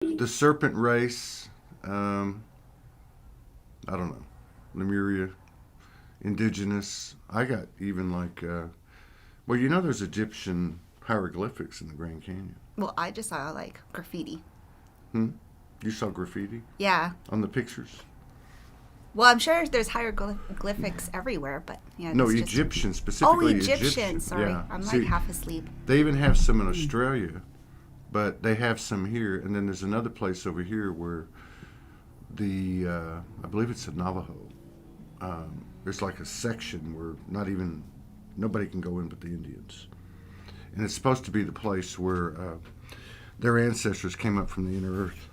the Serpent race. I don't know, Lemuria, indigenous. I got even like, there's Egyptian hieroglyphics in the Grand Canyon. Well, I just saw like graffiti. Hmm? You saw graffiti Yeah. on the pictures? Well, I'm sure there's hieroglyphics everywhere, but yeah. No, it's just... Egyptian, specifically Egyptian. Sorry, Yeah. I'm See, like half asleep. they even have some in Australia, but they have some here. And then there's another place over here where I believe it's a Navajo. There's like a section where nobody can go in but the Indians. And it's supposed to be the place where their ancestors came up from the inner earth.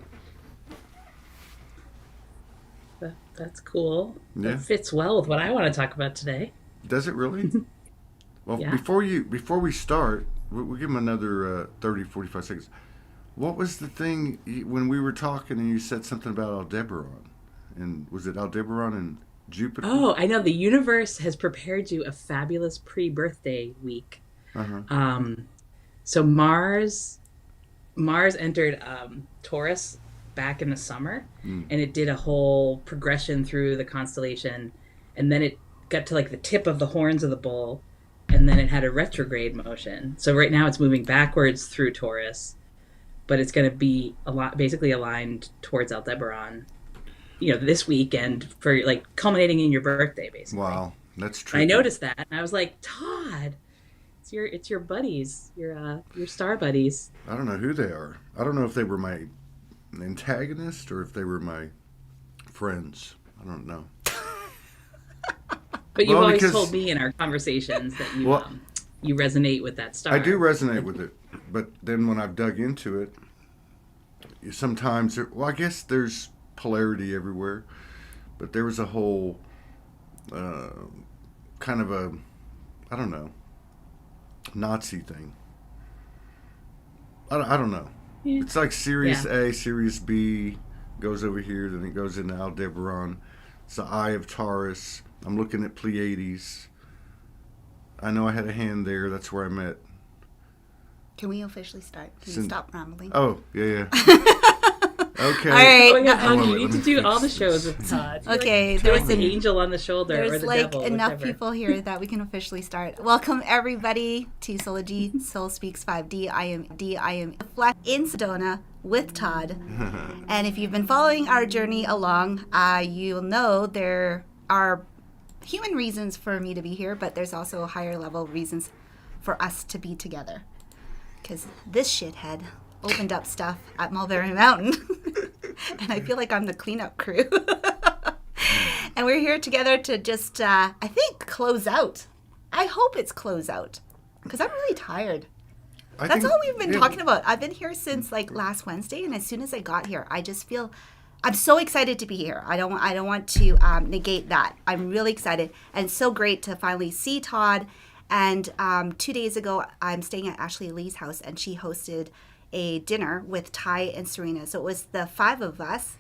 That's cool. Yeah. That fits well with what I want to talk about today. Does it really? Well, Yeah. before we start, we'll give them another 30, 45 seconds. What was the thing when we were talking and you said something about Aldebaran? And was it Aldebaran and Jupiter? Oh, I know. The universe has prepared you a fabulous pre-birthday week. Uh-huh. So Mars entered Taurus back in the summer, and it did a whole progression through the constellation, and then it got to like the tip of the horns of the bull, and then it had a retrograde motion. So right now it's moving backwards through Taurus, but it's going to be basically aligned towards Aldebaran, this weekend for like culminating in your birthday, basically. Wow, that's true. I noticed that, and I was like, Todd, it's your buddies, your star buddies. I don't know who they are. I don't know if they were my antagonist or if they were my friends. I don't know. But you've always told me in our conversations that you resonate with that star. I do resonate with it, but then when I've dug into it, sometimes I guess there's polarity everywhere, but there was a whole kind of a, I don't know, Nazi thing. I don't know. Yeah. It's like Sirius A, Sirius B goes over here, then it goes into Aldebaran. It's the Eye of Taurus. I'm looking at Pleiades. I know I had a hand there. That's where I met. Can we officially start? Can you stop rambling? Oh, yeah. Okay. All right. Oh my God, you need to do all the shows with Todd. Okay, there's the angel on the shoulder or There's the like devil, enough whichever. people here that we can officially start. Welcome everybody to Soulogy SouLSPEAKS 5D. I am in Sedona with Todd. And if you've been following our journey along, you'll know there are human reasons for me to be here, but there's also higher level reasons for us to be together. Because this shithead opened up stuff at Mulberry Mountain. And I feel like I'm the cleanup crew. And we're here together to just, I think, close out. I hope it's close out. Because I'm really tired. That's all we've been talking about. I've been here since like last Wednesday. And as soon as I got here, I just feel, I'm so excited to be here. I don't want to negate that. I'm really excited. And it's so great to finally see Todd. And 2 days ago, I'm staying at Ashley Lee's house. And she hosted a dinner with Ty and Serena. So it was the five of us.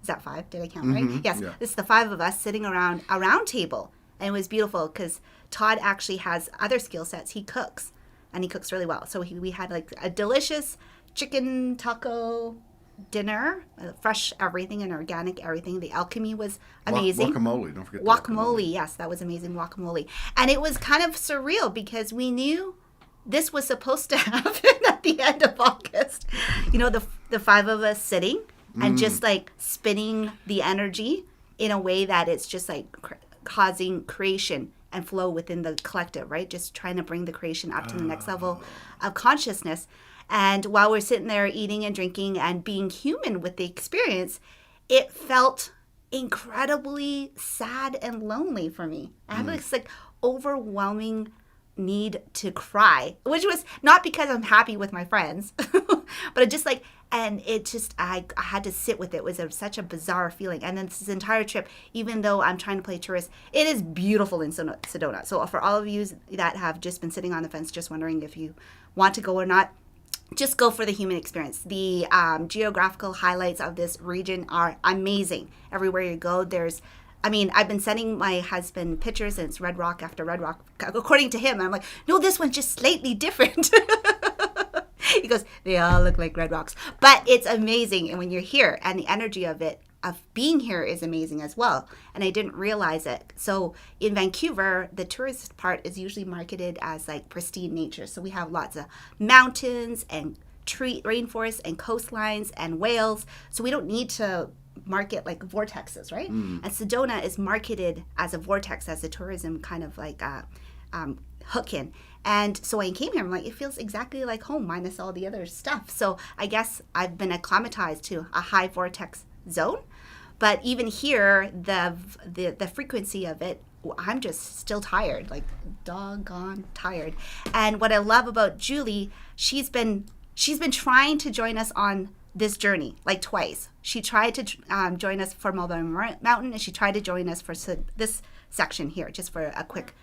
Is that five? Did I count right? Yes. Yeah. It's the five of us sitting around a round table. And it was beautiful because Todd actually has other skill sets. He cooks. And he cooks really well. So we had like a delicious chicken taco dinner. Fresh everything and organic everything. The alchemy was amazing. Guacamole. Don't forget guacamole. Yes, that was amazing. Guacamole. And it was kind of surreal because we knew this was supposed to happen at the end of August. You know, the five of us sitting and just like spinning the energy in a way that it's just like causing creation and flow within the collective, right? Just trying to bring the creation up to the next level of consciousness. And while we're sitting there eating and drinking and being human with the experience, it felt incredibly sad and lonely for me. I had this like overwhelming need to cry, which was not because I'm happy with my friends, but it just like, and it just, I had to sit with it. It was such a bizarre feeling. And then this entire trip, even though I'm trying to play tourist, it is beautiful in Sedona. So for all of you that have just been sitting on the fence, just wondering if you want to go or not, just go for the human experience. The geographical highlights of this region are amazing. Everywhere you go, I've been sending my husband pictures and it's red rock after red rock, according to him. And I'm like, no, this one's just slightly different. He goes, they all look like red rocks. But it's amazing. And when you're here, and the energy of it, of being here is amazing as well. And I didn't realize it. So in Vancouver, the tourist part is usually marketed as like pristine nature. So we have lots of mountains and rainforests and coastlines and whales. So we don't need to market like vortexes, right? And Sedona is marketed as a vortex, as a tourism kind of like hook in. And so when I came here, I'm like, it feels exactly like home minus all the other stuff. So I guess I've been acclimatized to a high vortex zone. But even here, the frequency of it, I'm just still tired, like doggone tired. And what I love about Julie, she's been trying to join us on this journey like twice. She tried to join us for Mulberry Mountain, and she tried to join us for this section here, just for a quick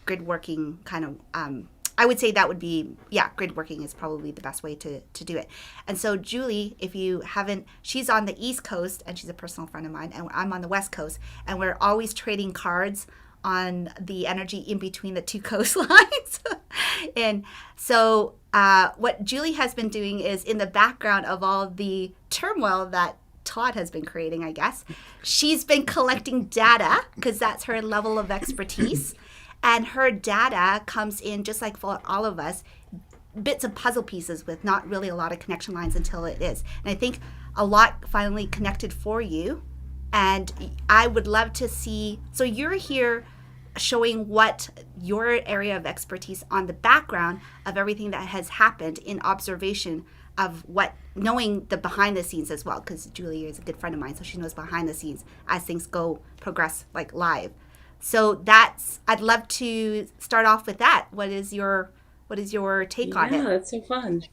grid working kind of. I would say that would be, grid working is probably the best way to do it. And so Julie, if you haven't, she's on the East Coast, and she's a personal friend of mine, and I'm on the West Coast, and we're always trading cards on the energy in between the two coastlines. And so what Julie has been doing is, in the background of all the turmoil that Todd has been creating, I guess, she's been collecting data, because that's her level of expertise. And her data comes in, just like for all of us, bits of puzzle pieces with not really a lot of connection lines until it is. And I think a lot finally connected for you. And I would love to see, so you're here showing what your area of expertise on the background of everything that has happened in observation of what, knowing the behind the scenes as well, because Julie is a good friend of mine, so she knows behind the scenes as things progress like live. So I'd love to start off with that. What is your take on it? Yeah, that's so fun.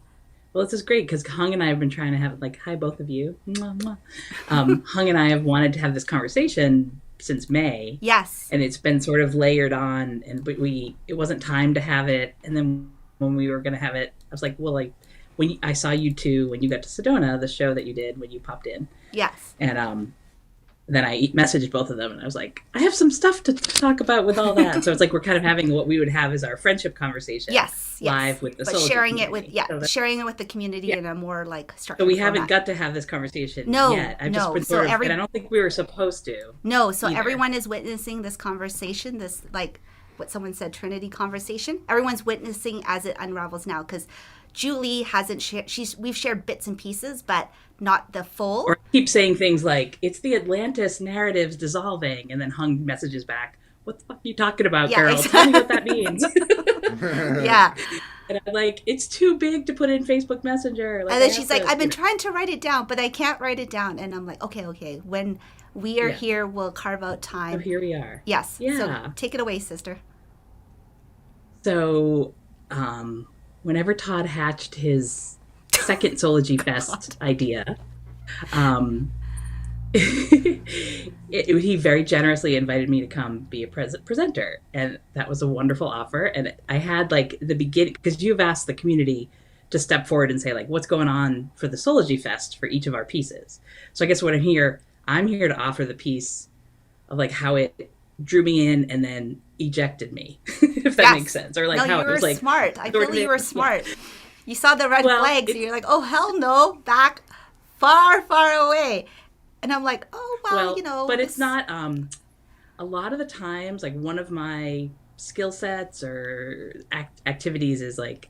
Well, this is great, because Hung and I have been trying to have, like, hi, both of you. Mwah, mwah. Hung and I have wanted to have this conversation since May. Yes. And it's been sort of layered on, and it wasn't time to have it. And then when we were going to have it, I was like, well, like, I saw you two when you got to Sedona, the show that you did when you popped in. Yes. And then I messaged both of them, and I was like, I have some stuff to talk about with all that. So it's like we're kind of having what we would have as our friendship conversation. Yes. Live with the but Soulogy sharing community. it with sharing it with the community in a more like structured So we format. haven't got to have this conversation yet. I've no. just been So and I don't think we were supposed to. No, so either. everyone is witnessing this conversation, this, like what someone said, Trinity conversation. Everyone's witnessing as it unravels now, because Julie hasn't shared. We've shared bits and pieces, but not the full. Or keep saying things like, "It's the Atlantis narratives dissolving," and then Hung messages back, "What the fuck are you talking about, girl? Exactly. Tell me what that means." Yeah. And I'm like, "It's too big to put in Facebook Messenger." Like, And then she's like, "I've been trying to write it down, but I can't write it down." And I'm like, okay. When we are here, we'll carve out time. So here we are. Yes. Yeah. So take it away, sister. So, whenever Todd hatched his second Soulogy Fest idea, he very generously invited me to come be a presenter, and that was a wonderful offer. And I had like the beginning, because you've asked the community to step forward and say like, what's going on for the Soulogy Fest for each of our pieces. So I guess what I'm here to offer the piece of like how it drew me in and then ejected me, if that makes sense. Or like no, how you it was were like smart. I feel you were smart. You saw the red flags and you're like, oh hell no, back far away. And I'm like, oh well, But it's not a lot of the times, like one of my skill sets or activities is like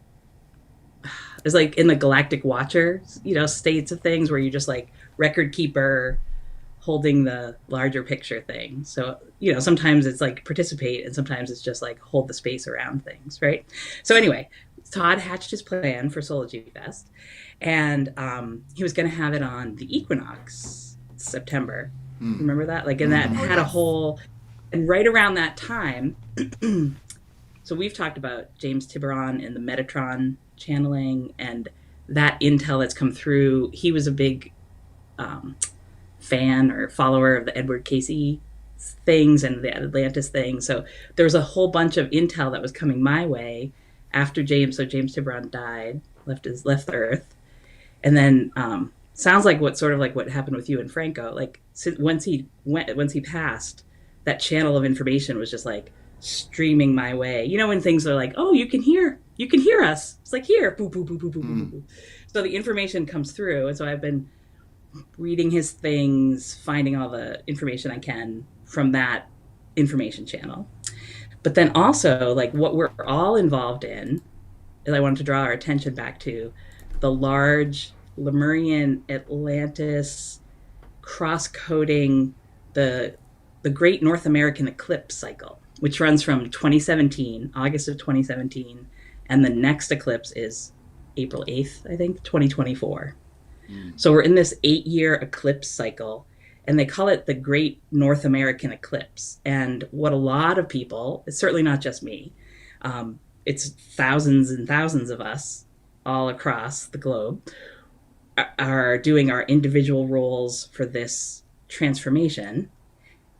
in the Galactic Watcher, states of things where you're just like record keeper holding the larger picture thing. So, sometimes it's like participate and sometimes it's just like hold the space around things, right? So anyway, Todd hatched his plan for Soulogy Fest, and he was going to have it on the equinox, September. Remember that? Like, and that had a whole, and right around that time, so we've talked about James Tiburon and the Metatron channeling and that intel that's come through. He was a big fan or follower of the Edward Casey things and the Atlantis thing. So there was a whole bunch of intel that was coming my way after James. So James Tiburon died, left the earth. And then sounds like what happened with you and Franco. Like once he passed, that channel of information was just like streaming my way. You know, when things are like, oh, you can hear us. It's like, here, boo, boo, boo, boo, boo, boo, boo. So the information comes through. And so I've been reading his things, finding all the information I can from that information channel. But then also, like, what we're all involved in, is I wanted to draw our attention back to the large Lemurian Atlantis cross-coding the Great North American Eclipse cycle, which runs from 2017, August of 2017, and the next eclipse is April 8th, I think, 2024. So we're in this 8-year eclipse cycle, and they call it the Great North American Eclipse. And what a lot of people, it's certainly not just me, it's thousands and thousands of us all across the globe, are doing our individual roles for this transformation.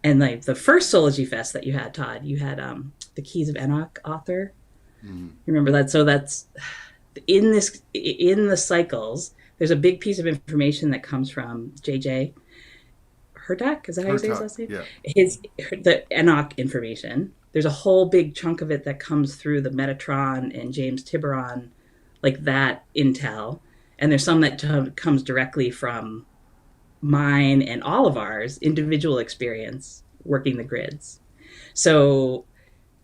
And like the first Soulogy Fest that you had, Todd, you had the Keys of Enoch author. You remember that? So that's in the cycles, there's a big piece of information that comes from JJ Hertak. Is that how you say his last name? Yeah. The Enoch information. There's a whole big chunk of it that comes through the Metatron and James Tiburon, like that intel. And there's some that comes directly from mine and all of ours individual experience working the grids. So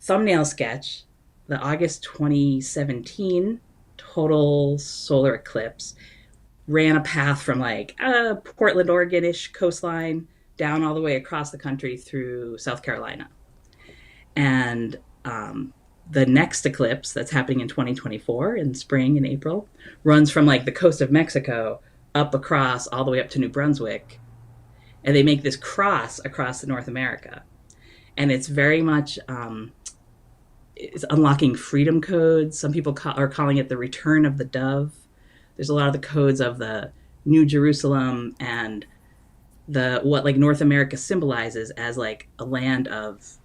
thumbnail sketch, the August 2017 total solar eclipse ran a path from like Portland, Oregon-ish coastline down all the way across the country through South Carolina. And the next eclipse that's happening in 2024 in spring in April runs from like the coast of Mexico up across all the way up to New Brunswick. And they make this cross across North America. And it's very much, it's unlocking freedom codes. Some people are calling it the return of the dove. There's a lot of the codes of the New Jerusalem and what like North America symbolizes as like a land of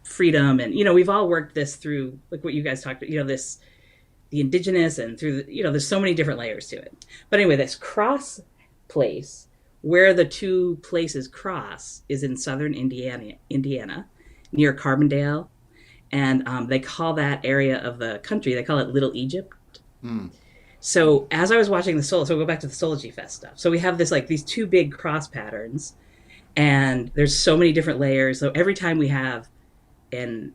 freedom. And, you know, we've all worked this through like what you guys talked about, you know, the indigenous and through the, you know, there's so many different layers to it. But anyway, this cross place where the two places cross is in southern Indiana near Carbondale. And they call that area of the country, they call it Little Egypt. So as I was watching so we'll go back to the Soulogy Fest stuff. So we have this like these two big cross patterns, and there's so many different layers. So every time we have an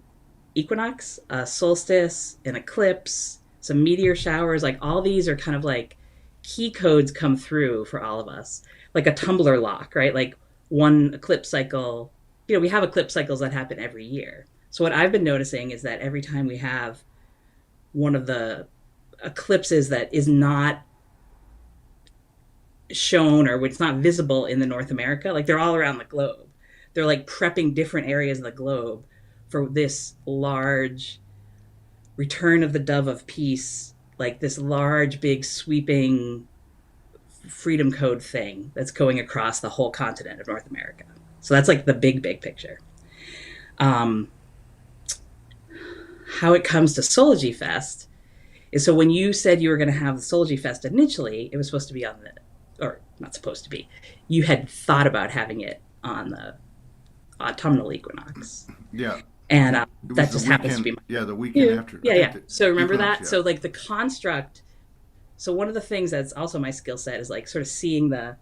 equinox, a solstice, an eclipse, some meteor showers, like all these are kind of like key codes come through for all of us, like a tumbler lock, right? Like one eclipse cycle, you know, we have eclipse cycles that happen every year. So what I've been noticing is that every time we have one of the eclipses that is not shown or it's not visible in the North America, like they're all around the globe. They're like prepping different areas of the globe for this large return of the dove of peace, like this large, big, sweeping freedom code thing that's going across the whole continent of North America. So that's like the big, big picture. How it comes to Soulogy Fest is, so when you said you were going to have the Soulogy Fest initially, it was supposed to be on or not supposed to be, you had thought about having it on the autumnal equinox. Yeah. And that just happens to be the weekend after. Yeah. So remember equinox, that? Yeah. So like the construct. So one of the things that's also my skill set is like sort of seeing the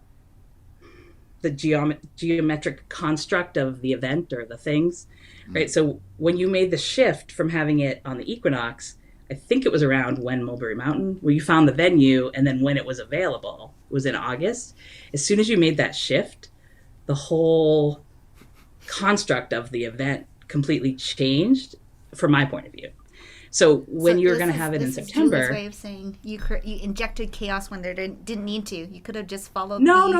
geometric construct of the event or the things, right? So when you made the shift from having it on the equinox, I think it was around when Mulberry Mountain, where you found the venue, and then when it was available, it was in August. As soon as you made that shift, the whole construct of the event completely changed from my point of view. So when you were going to have it in September, this way of saying you injected chaos when there didn't need to. You could have just followed. No.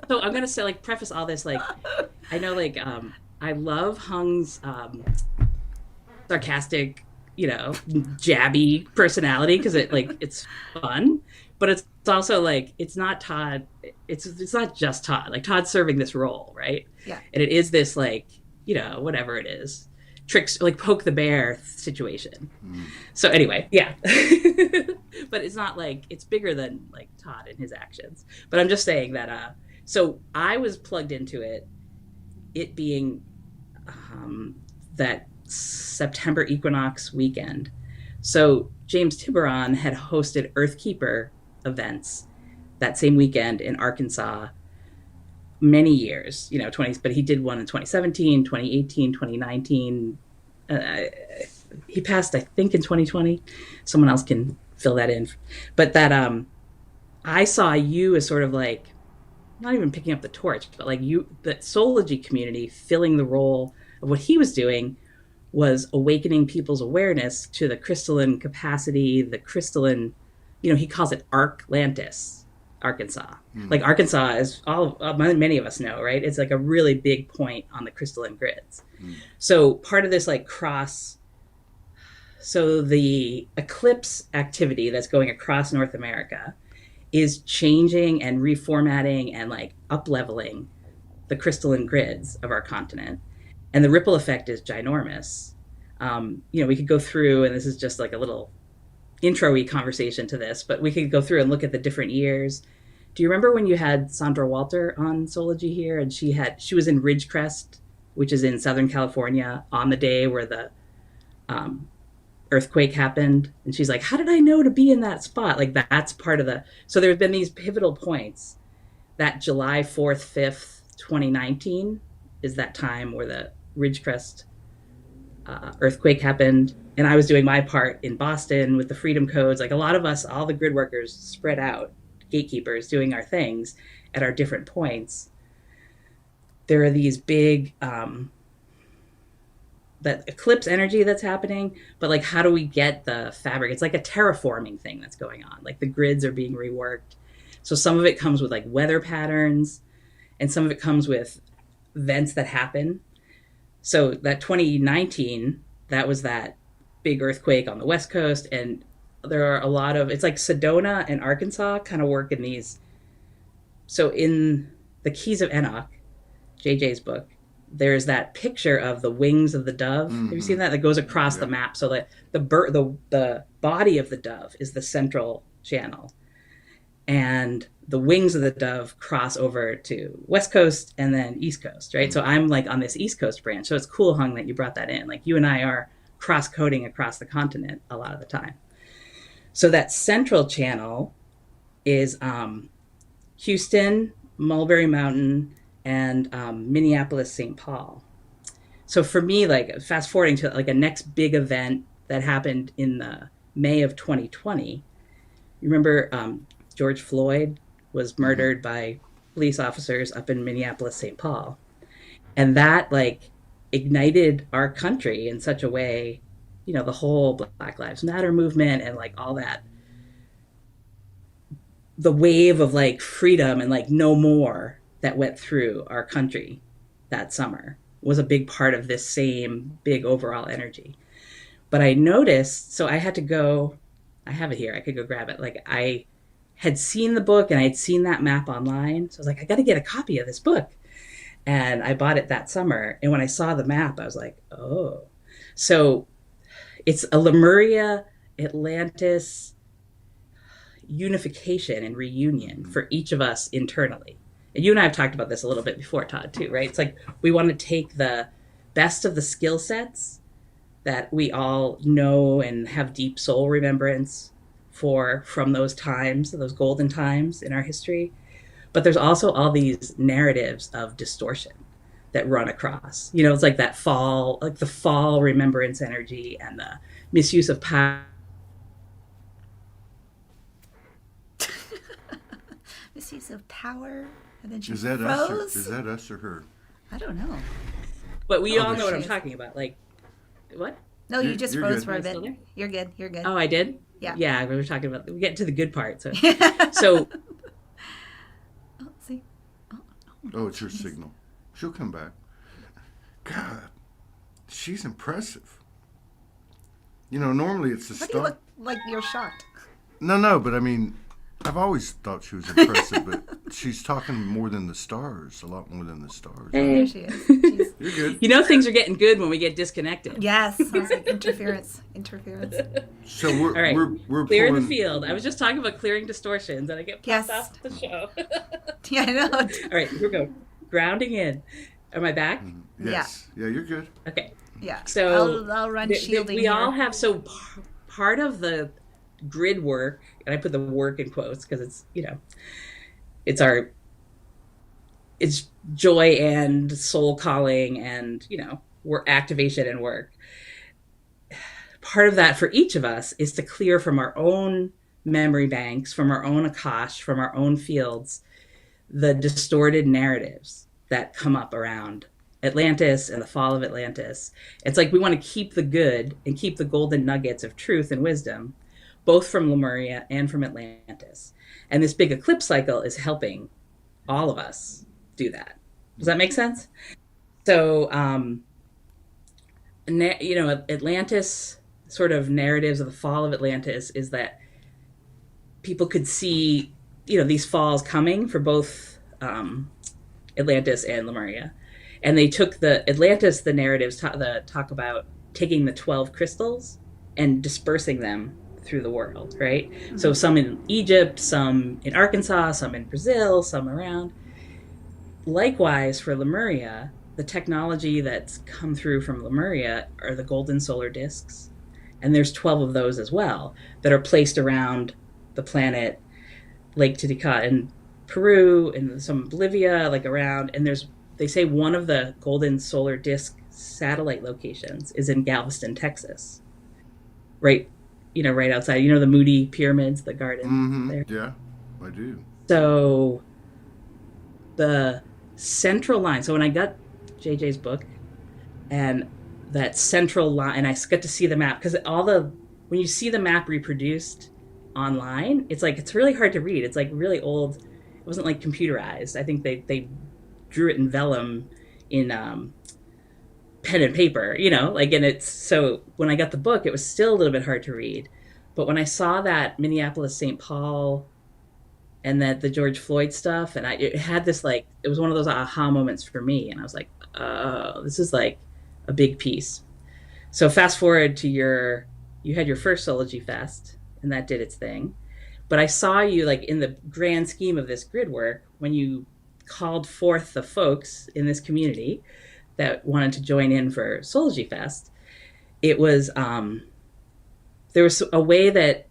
So I'm going to say, like, preface all this, like, I know, like, I love Hung's sarcastic, you know, jabby personality because it's fun, but it's also like it's not Todd. It's not just Todd. Like Todd's serving this role, right? Yeah. And it is this like, you know, whatever it is, tricks, like poke the bear situation. So anyway, yeah. But it's not like, it's bigger than like Todd and his actions. But I'm just saying that, so I was plugged into it being that September equinox weekend. So James Tiburon had hosted Earthkeeper events that same weekend in Arkansas many years, 20s, but he did one in 2017, 2018, 2019. He passed, I think, in 2020. Someone else can fill that in. But that I saw you as sort of like, not even picking up the torch, but like the Soulogy community filling the role of what he was doing was awakening people's awareness to the crystalline capacity, the crystalline, he calls it Atlantis, Arkansas. Like Arkansas is many of us know, right? It's like a really big point on the crystalline grids. So part of this like so the eclipse activity that's going across North America is changing and reformatting and like up-leveling the crystalline grids of our continent. And the ripple effect is ginormous. We could go through, and this is just like a little intro-y conversation to this, but we could go through and look at the different years. Do you remember when you had Sandra Walter on Soulogy here, and she was in Ridgecrest, which is in Southern California, on the day where the earthquake happened, and she's like, how did I know to be in that spot? Like that's part of so there have been these pivotal points. That July 4th, 5th, 2019 is that time where the Ridgecrest earthquake happened, and I was doing my part in Boston with the freedom codes. Like a lot of us, all the grid workers spread out, gatekeepers doing our things at our different points. There are these big that eclipse energy that's happening, but like how do we get the fabric? It's like a terraforming thing that's going on. Like the grids are being reworked. So some of it comes with like weather patterns, and some of it comes with events that happen. So that 2019, that was that big earthquake on the West Coast, and there are a lot of, it's like Sedona and Arkansas kind of work in these. So in the Keys of Enoch, JJ's book, there's that picture of the wings of the dove. Have you seen that? That goes across the map. So that the body of the dove is the central channel, and the wings of the dove cross over to West Coast and then East Coast, right? So I'm like on this East Coast branch. So it's cool, Hung, that you brought that in. Like you and I are cross-coding across the continent a lot of the time. So that central channel is Houston, Mulberry Mountain, and Minneapolis, St. Paul. So for me, like fast forwarding to like a next big event that happened in the May of 2020, you remember George Floyd was murdered by police officers up in Minneapolis, St. Paul. And that like ignited our country in such a way, the whole Black Lives Matter movement and like all that, the wave of like freedom and like no more that went through our country that summer was a big part of this same big overall energy. But I noticed, so I had to go, I have it here, I could go grab it. Like I had seen the book and I had seen that map online. So I was like, I got to get a copy of this book. And I bought it that summer. And when I saw the map, I was like, oh. So it's a Lemuria, Atlantis unification and reunion for each of us internally. And you and I have talked about this a little bit before, Todd, too, right? It's like we want to take the best of the skill sets that we all know and have deep soul remembrance from those times, those golden times in our history. But there's also all these narratives of distortion that run across. It's like that fall, like the fall remembrance energy and the misuse of power. Misuse of power. And then she Is that froze. Is that us or her? I don't know. But we all know what I'm talking about. Like, what? No, you just you're froze good. for a Am I still bit. there? You're good. You're good. Oh, I did? Yeah. Yeah, we were talking about, we get to the good part. So, so Oh, see. Oh, it's her signal. She'll come back. God, she's impressive. Normally it's the Why do you star. look like you're shocked? No, but I mean, I've always thought she was impressive, but she's talking more than the stars, a lot more than the stars. There she is. She's, You're good. things are getting good when we get disconnected. yes. I was like, interference. So we're All right. we're Clearing the pulling, field. I was just talking about clearing distortions, and I get Yes. popped off the show. Yeah, I know. All right, here we go. Grounding in. Am I back? Yes. Yeah, you're good. Okay. Yeah. So I'll run we shielding all here. have, so part of the grid work, and I put the work in quotes because it's, it's our, it's joy and soul calling and, work activation and work. Part of that for each of us is to clear from our own memory banks, from our own Akash, from our own fields, the distorted narratives that come up around Atlantis and the fall of Atlantis. It's like we want to keep the good and keep the golden nuggets of truth and wisdom, both from Lemuria and from Atlantis. And this big eclipse cycle is helping all of us do that. Does that make sense? So, Atlantis sort of narratives of the fall of Atlantis is that people could see, these falls coming for both Atlantis and Lemuria. And they took the Atlantis, the narratives talk about taking the 12 crystals and dispersing them through the world, right? Mm-hmm. So some in Egypt, some in Arkansas, some in Brazil, some around. Likewise, for Lemuria, the technology that's come through from Lemuria are the golden solar discs. And there's 12 of those as well that are placed around the planet, Lake Titicaca in Peru, and some Bolivia, like around. And they say one of the golden solar disk satellite locations is in Galveston, Texas. Right, right outside. The Moody Pyramids, the garden there. Yeah, I do. So the central line. So when I got JJ's book and that central line, and I got to see the map, because when you see the map reproduced online, it's really hard to read. It's like really old. It wasn't like computerized. I think they drew it in vellum in pen and paper, and it's, so when I got the book, it was still a little bit hard to read. But when I saw that Minneapolis, St. Paul, and that the George Floyd stuff, and it had this, it was one of those aha moments for me. And I was like, oh, this is like a big piece. So fast forward to you had your first Soulogy Fest, and that did its thing. But I saw you, in the grand scheme of this grid work, when you called forth the folks in this community that wanted to join in for Soulogy Fest. It was, there was a way that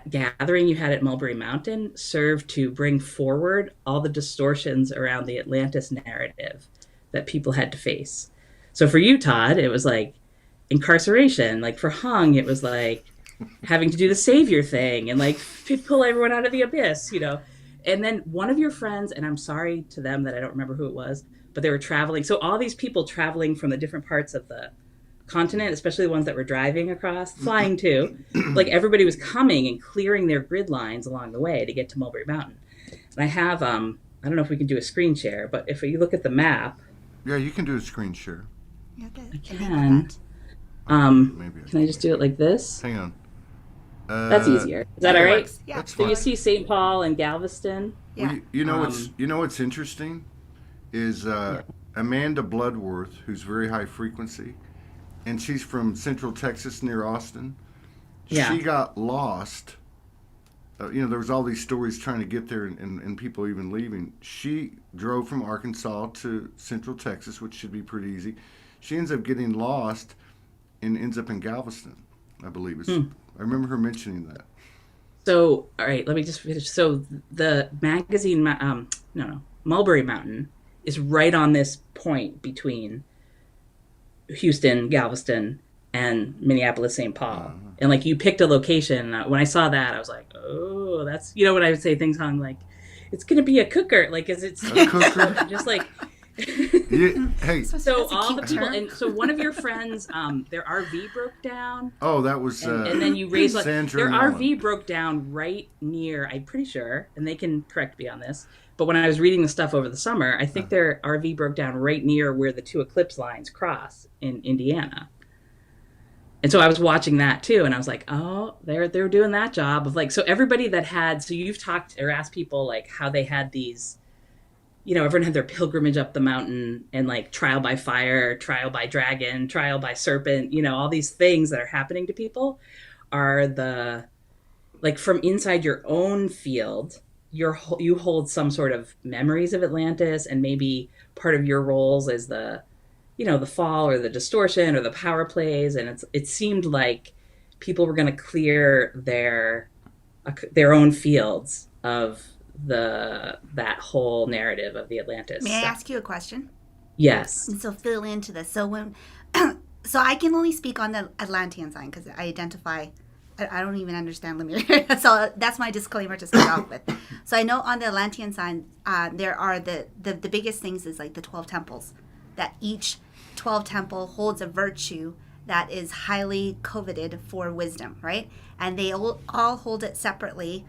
gathering you had at Mulberry Mountain served to bring forward all the distortions around the Atlantis narrative that people had to face. So for you, Todd, it was like incarceration. Like for Hung, it was like having to do the savior thing and pull everyone out of the abyss, And then one of your friends, and I'm sorry to them that I don't remember who it was, but they were traveling. So all these people traveling from the different parts of the continent, especially the ones that were driving across, flying too, everybody was coming and clearing their grid lines along the way to get to Mulberry Mountain. And I have, I don't know if we can do a screen share, but if you look at the map. Yeah, you can do a screen share. Yeah, I can. Maybe can I just do it like this? Hang on. That's easier. Is that all right? Yeah. That's So fine. you see St. Paul and Galveston? Yeah. Well, you know what's interesting is Amanda Bloodworth, who's very high frequency, and she's from Central Texas near Austin. Yeah. She got lost. There was all these stories trying to get there and people even leaving. She drove from Arkansas to Central Texas, which should be pretty easy. She ends up getting lost and ends up in Galveston, I believe. I remember her mentioning that. So, all right, let me just finish. So the magazine, Mulberry Mountain is right on this point between Houston, Galveston, and Minneapolis, St. Paul. And you picked a location. When I saw that, I was like, oh, that's, when I would say things on it's going to be a cooker. Is it A cooker? just Yeah, hey. So all the people, and so one of your friends, their RV broke down. Oh, that was. And then you raised Sandra their Nolan. RV broke down right near. I'm pretty sure, and they can correct me on this. But when I was reading the stuff over the summer, I think their RV broke down right near where the two eclipse lines cross in Indiana. And so I was watching that too, and I was like, oh, they're doing that job of so everybody that had. So you've talked or asked people how they had these. Everyone had their pilgrimage up the mountain and trial by fire, trial by dragon, trial by serpent, all these things that are happening to people are the, from inside your own field, you hold some sort of memories of Atlantis, and maybe part of your roles as the the fall or the distortion or the power plays, and it seemed like people were going to clear their own fields of that whole narrative of the Atlantis. May I ask you a question? Yes. And so fill into this. So when, so I can only speak on the Atlantean sign because I identify. I don't even understand Lemuria, so that's my disclaimer to start off with. So I know on the Atlantean sign, there are the biggest things is like the 12 temples, that each 12 temple holds a virtue that is highly coveted for wisdom, right? And they all hold it separately.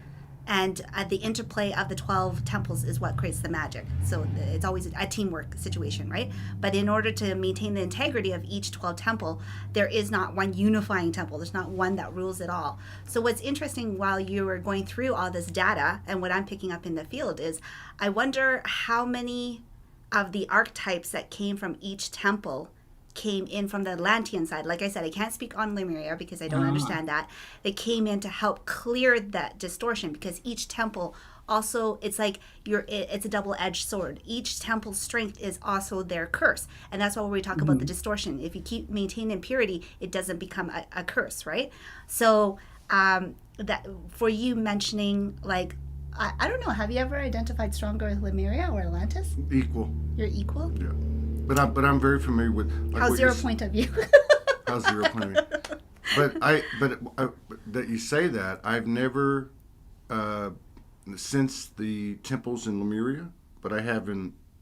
And the interplay of the 12 temples is what creates the magic. So it's always a teamwork situation, right? But in order to maintain the integrity of each 12 temple, there is not one unifying temple. There's not one that rules it all. So what's interesting while you were going through all this data and what I'm picking up in the field is I wonder how many of the archetypes that came from each temple came in from the Atlantean side. Like I said, I can't speak on Lemuria because I don't understand that. They came in to help clear that distortion because each temple also, it's like it's a double-edged sword. Each temple's strength is also their curse. And that's why we talk about the distortion. If you keep maintaining purity, it doesn't become a curse, right? So that for you mentioning, like, I don't know, have you ever identified stronger with Lemuria or Atlantis? Equal. You're equal? Yeah. But I'm very familiar with. Like How's your point of view? How's 0 point of view? But that you say that, I've never since the temples in Lemuria, but I have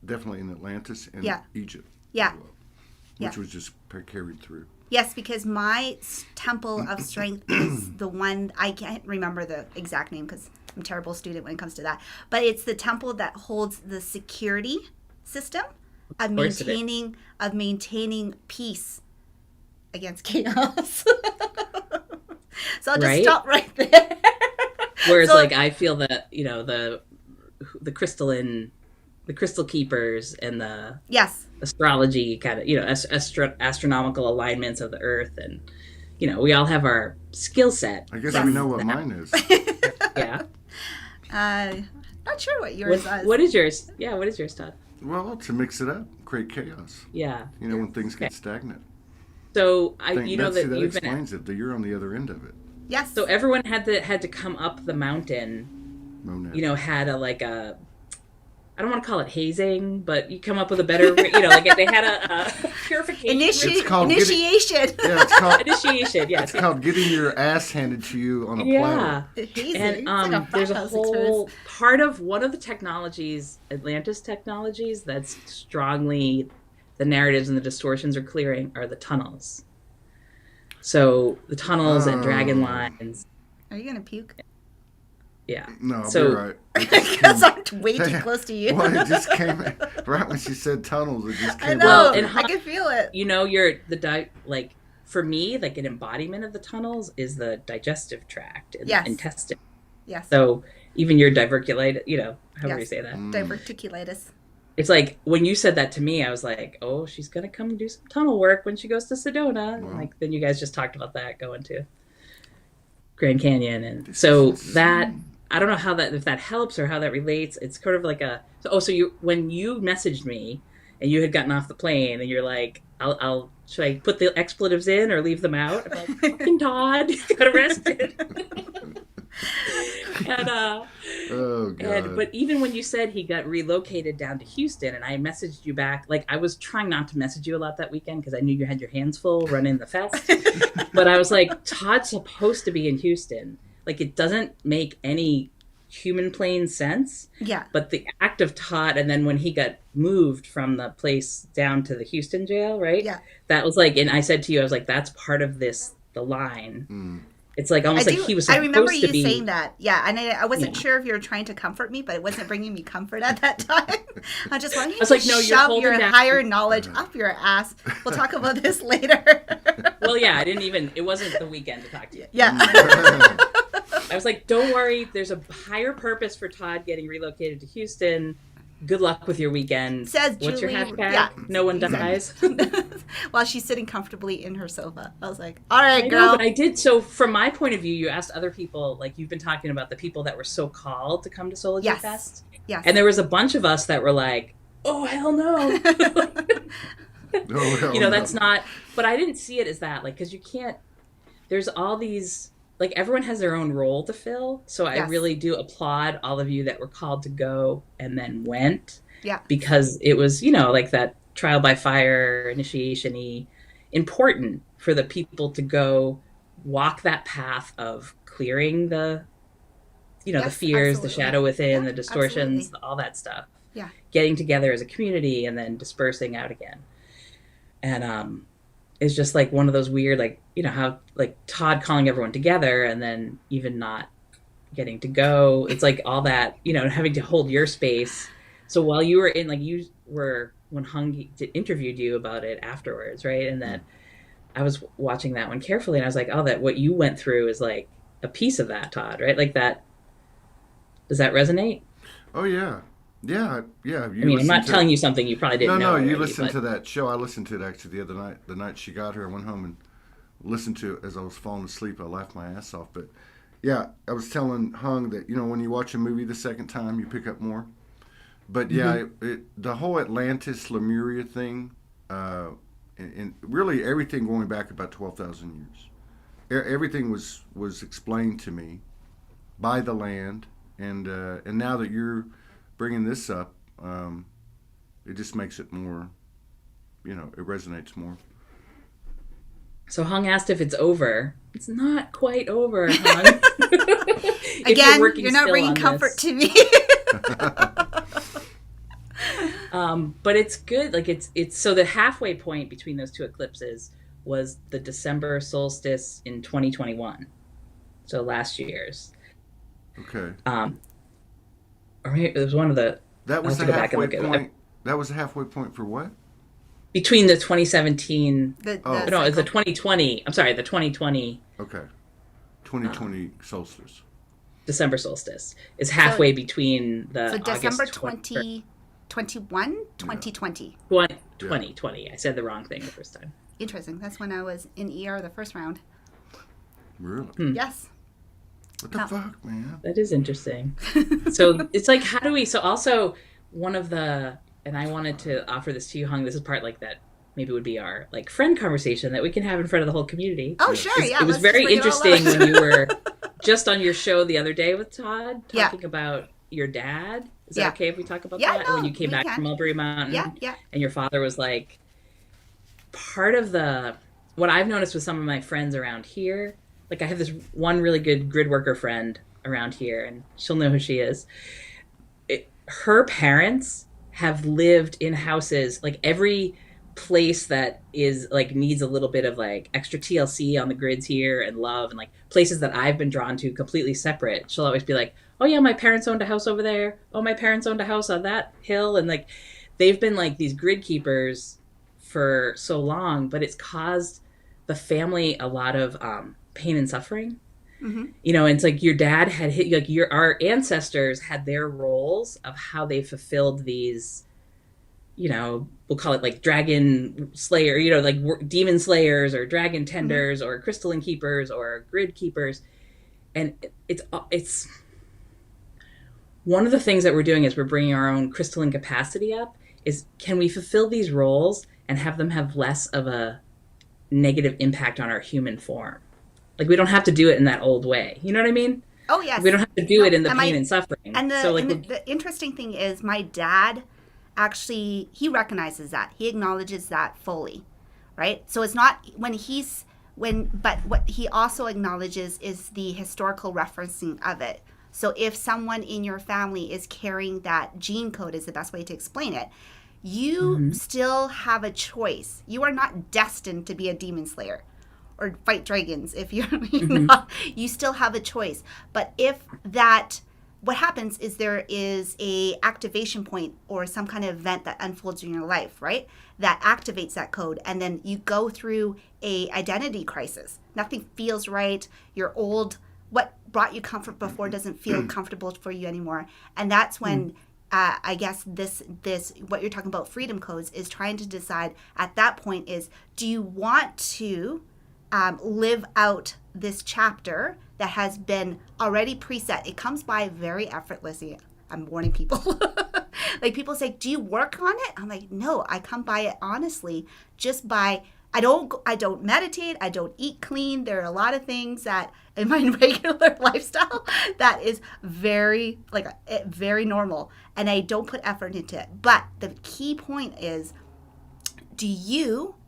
definitely in Atlantis and Egypt. Yeah. Which was just carried through. Yes, because my temple of strength is the one, I can't remember the exact name because I'm a terrible student when it comes to that, but it's the temple that holds the security system of maintaining peace against chaos. So I'll just stop right there. Whereas, like, I feel that the crystal keepers and the astrology kind of astronomical alignments of the earth, and we all have our skill set. I guess we know what mine is. Yeah. Not sure what yours is. What is yours? Yeah, what is yours, Todd? Well, to mix it up, create chaos. Yeah. When things get stagnant. So that explains it. That you're on the other end of it. Yes. So everyone had to come up the mountain. Monad. Had I don't want to call it hazing, but you come up with a better, like they had a purification. Initiation. It's called initiation. Yes. It's called getting your ass handed to you on a platter. Hazing. And there's a whole part of one of the technologies, Atlantis technologies, that's strongly the narratives and the distortions are clearing are the tunnels. So the tunnels and dragon lines. Are you gonna puke? Yeah. No, you're right. Because I'm way too close to you. Well, it just came right when she said tunnels. It just came. I know. Well, I can feel it. You're like for me, like an embodiment of the tunnels is the digestive tract and the intestine. Yes. So even your diverticulitis, however you say that. Diverticulitis. It's like when you said that to me, I was like, oh, she's going to come do some tunnel work when she goes to Sedona. Wow. Like then you guys just talked about that going to Grand Canyon. And so that, I don't know if that helps or how that relates. It's kind of like when you messaged me and you had gotten off the plane and you're like, should I put the expletives in or leave them out? I'm like, fucking Todd, you got arrested. Oh God. But even when you said he got relocated down to Houston and I messaged you back, like I was trying not to message you a lot that weekend because I knew you had your hands full running the fest. But I was like, Todd's supposed to be in Houston. Like it doesn't make any human plane sense. Yeah. But the act of Todd, and then when he got moved from the place down to the Houston jail, right? Yeah. That was like, and I said to you, I was like, that's part of the line. It's like almost like he was supposed to be. I remember you saying that. Yeah, and I wasn't sure if you were trying to comfort me, but it wasn't bringing me comfort at that time. I just wanted you to shove your higher knowledge up your ass. We'll talk about this later. Well, yeah, it wasn't the weekend to talk to you. Yeah. I was like, don't worry, there's a higher purpose for Todd getting relocated to Houston. Good luck with your weekend. Says What's Julie, your hashtag? Yeah, no one dies. While she's sitting comfortably in her sofa. I was like, all right, girl. I know, but I did. So from my point of view, you asked other people, like you've been talking about the people that were so called to come to Soulogy Fest. Yes. And there was a bunch of us that were like, oh, hell no. No, You know, no. that's not, but I didn't see it as that, like, because you can't, there's all these, like, everyone has their own role to fill. So I Yes. really do applaud all of you that were called to go and then went, Yeah. because it was, you know, like that trial by fire, initiation-y, important for the people to go walk that path of clearing the, you know, the Yes, fears, the absolutely. shadow within, Yeah, the distortions, absolutely. all that stuff. Yeah. Getting together as a community and then dispersing out again. And it's just like one of those weird, like, you know, how like Todd calling everyone together and then even not getting to go. It's like all that, you know, having to hold your space. So while you were in, like, you were, when Hung interviewed you about it afterwards, right? And then I was watching that one carefully and I was like, oh, that what you went through is like a piece of that, Todd, right? Like that. Does that resonate? Oh yeah, yeah, yeah. I mean, I'm not telling you something you probably didn't know. No, you already, listened but... to that show. I listened to it actually the other night. The night she got here, I went home and listened to it as I was falling asleep. I laughed my ass off. But yeah, I was telling Hung that, you know, when you watch a movie the second time, you pick up more. But yeah, the whole Atlantis Lemuria thing, and really everything going back about 12,000 years, everything was explained to me by the land. And now that you're bringing this up, it just makes it more, you know, it resonates more. So Hung asked if it's over. It's not quite over, Hung. If Again, working you're not still bringing on comfort this. to me. But it's good. Like it's so the halfway point between those two eclipses was the December solstice in 2021. So last year's. Okay. Or maybe it was one of the. That was I'll the have to go back and halfway look at it. point. That was the halfway point for what? Between the 2017. Oh. No, it's the 2020. I'm sorry, the 2020 Okay. 2020 solstice. December solstice is halfway between the So December August 2021, 2020. 2020. I said the wrong thing the first time. Interesting. That's when I was in ER the first round. Really? Yes. What the fuck, man? That is interesting. So it's like, how do we? So also one of the, and I wanted to offer this to you, Hung. This is part like that. Maybe would be our like friend conversation that we can have in front of the whole community. Oh, sure. Yeah. It was let's very bring it all interesting up. when you were just on your show the other day with Todd Yeah. talking about your dad. Is Yeah. that okay if we talk about Yeah, that? no, When you came we back can. from Mulberry Mountain, Yeah. and your father was like, part of the, what I've noticed with some of my friends around here, like I have this one really good grid worker friend around here, and she'll know who she is. Her parents have lived in houses, like every place that is like needs a little bit of like extra TLC on the grids here and love, and like places that I've been drawn to completely separate. She'll always be like, oh yeah, my parents owned a house over there. Oh, my parents owned a house on that hill. And like, they've been like these grid keepers for so long, but it's caused the family a lot of pain and suffering. Mm-hmm. You know, and it's like your dad had hit, like our ancestors had their roles of how they fulfilled these, you know, we'll call it like dragon slayer, you know, like demon slayers or dragon tenders or crystalline keepers or grid keepers. And it's one of the things that we're doing is we're bringing our own crystalline capacity up is, can we fulfill these roles and have them have less of a negative impact on our human form? Like, we don't have to do it in that old way. You know what I mean? Oh, yes. We don't have to do it in the pain and suffering. And so, like, the interesting thing is my dad actually, he recognizes that. He acknowledges that fully, right? So it's not but what he also acknowledges is the historical referencing of it. So if someone in your family is carrying that gene code, is the best way to explain it, you still have a choice. You are not destined to be a demon slayer or fight dragons. If you're not, you still have a choice. But if that, what happens is there is a activation point or some kind of event that unfolds in your life, right? That activates that code. And then you go through a identity crisis. Nothing feels right. You're old. What brought you comfort before doesn't feel comfortable for you anymore. And that's when I guess this what you're talking about, freedom codes, is trying to decide at that point is, do you want to live out this chapter that has been already preset? It comes by very effortlessly. I'm warning people. Like people say, do you work on it? I'm like, no, I come by it honestly, just by, I don't meditate. I don't eat clean. There are a lot of things that in my regular lifestyle that is very, like, very normal. And I don't put effort into it. But the key point is,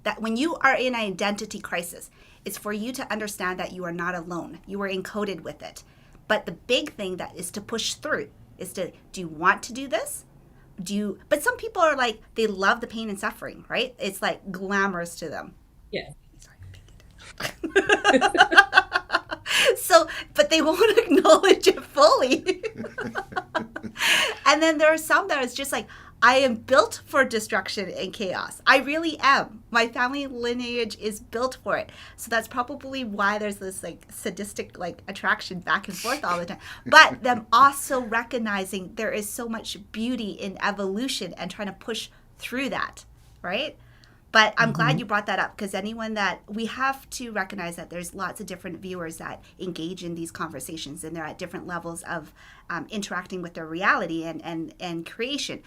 that when you are in an identity crisis, it's for you to understand that you are not alone. You are encoded with it. But the big thing that is to push through is do you want to do this? But some people are like, they love the pain and suffering, right? It's like glamorous to them. Yeah. So, but they won't acknowledge it fully. And then there are some that is just like, I am built for destruction and chaos. I really am. My family lineage is built for it. So that's probably why there's this like sadistic like attraction back and forth all the time. But them also recognizing there is so much beauty in evolution and trying to push through that, right? But I'm glad you brought that up, because we have to recognize that there's lots of different viewers that engage in these conversations, and they're at different levels of interacting with their reality and creation.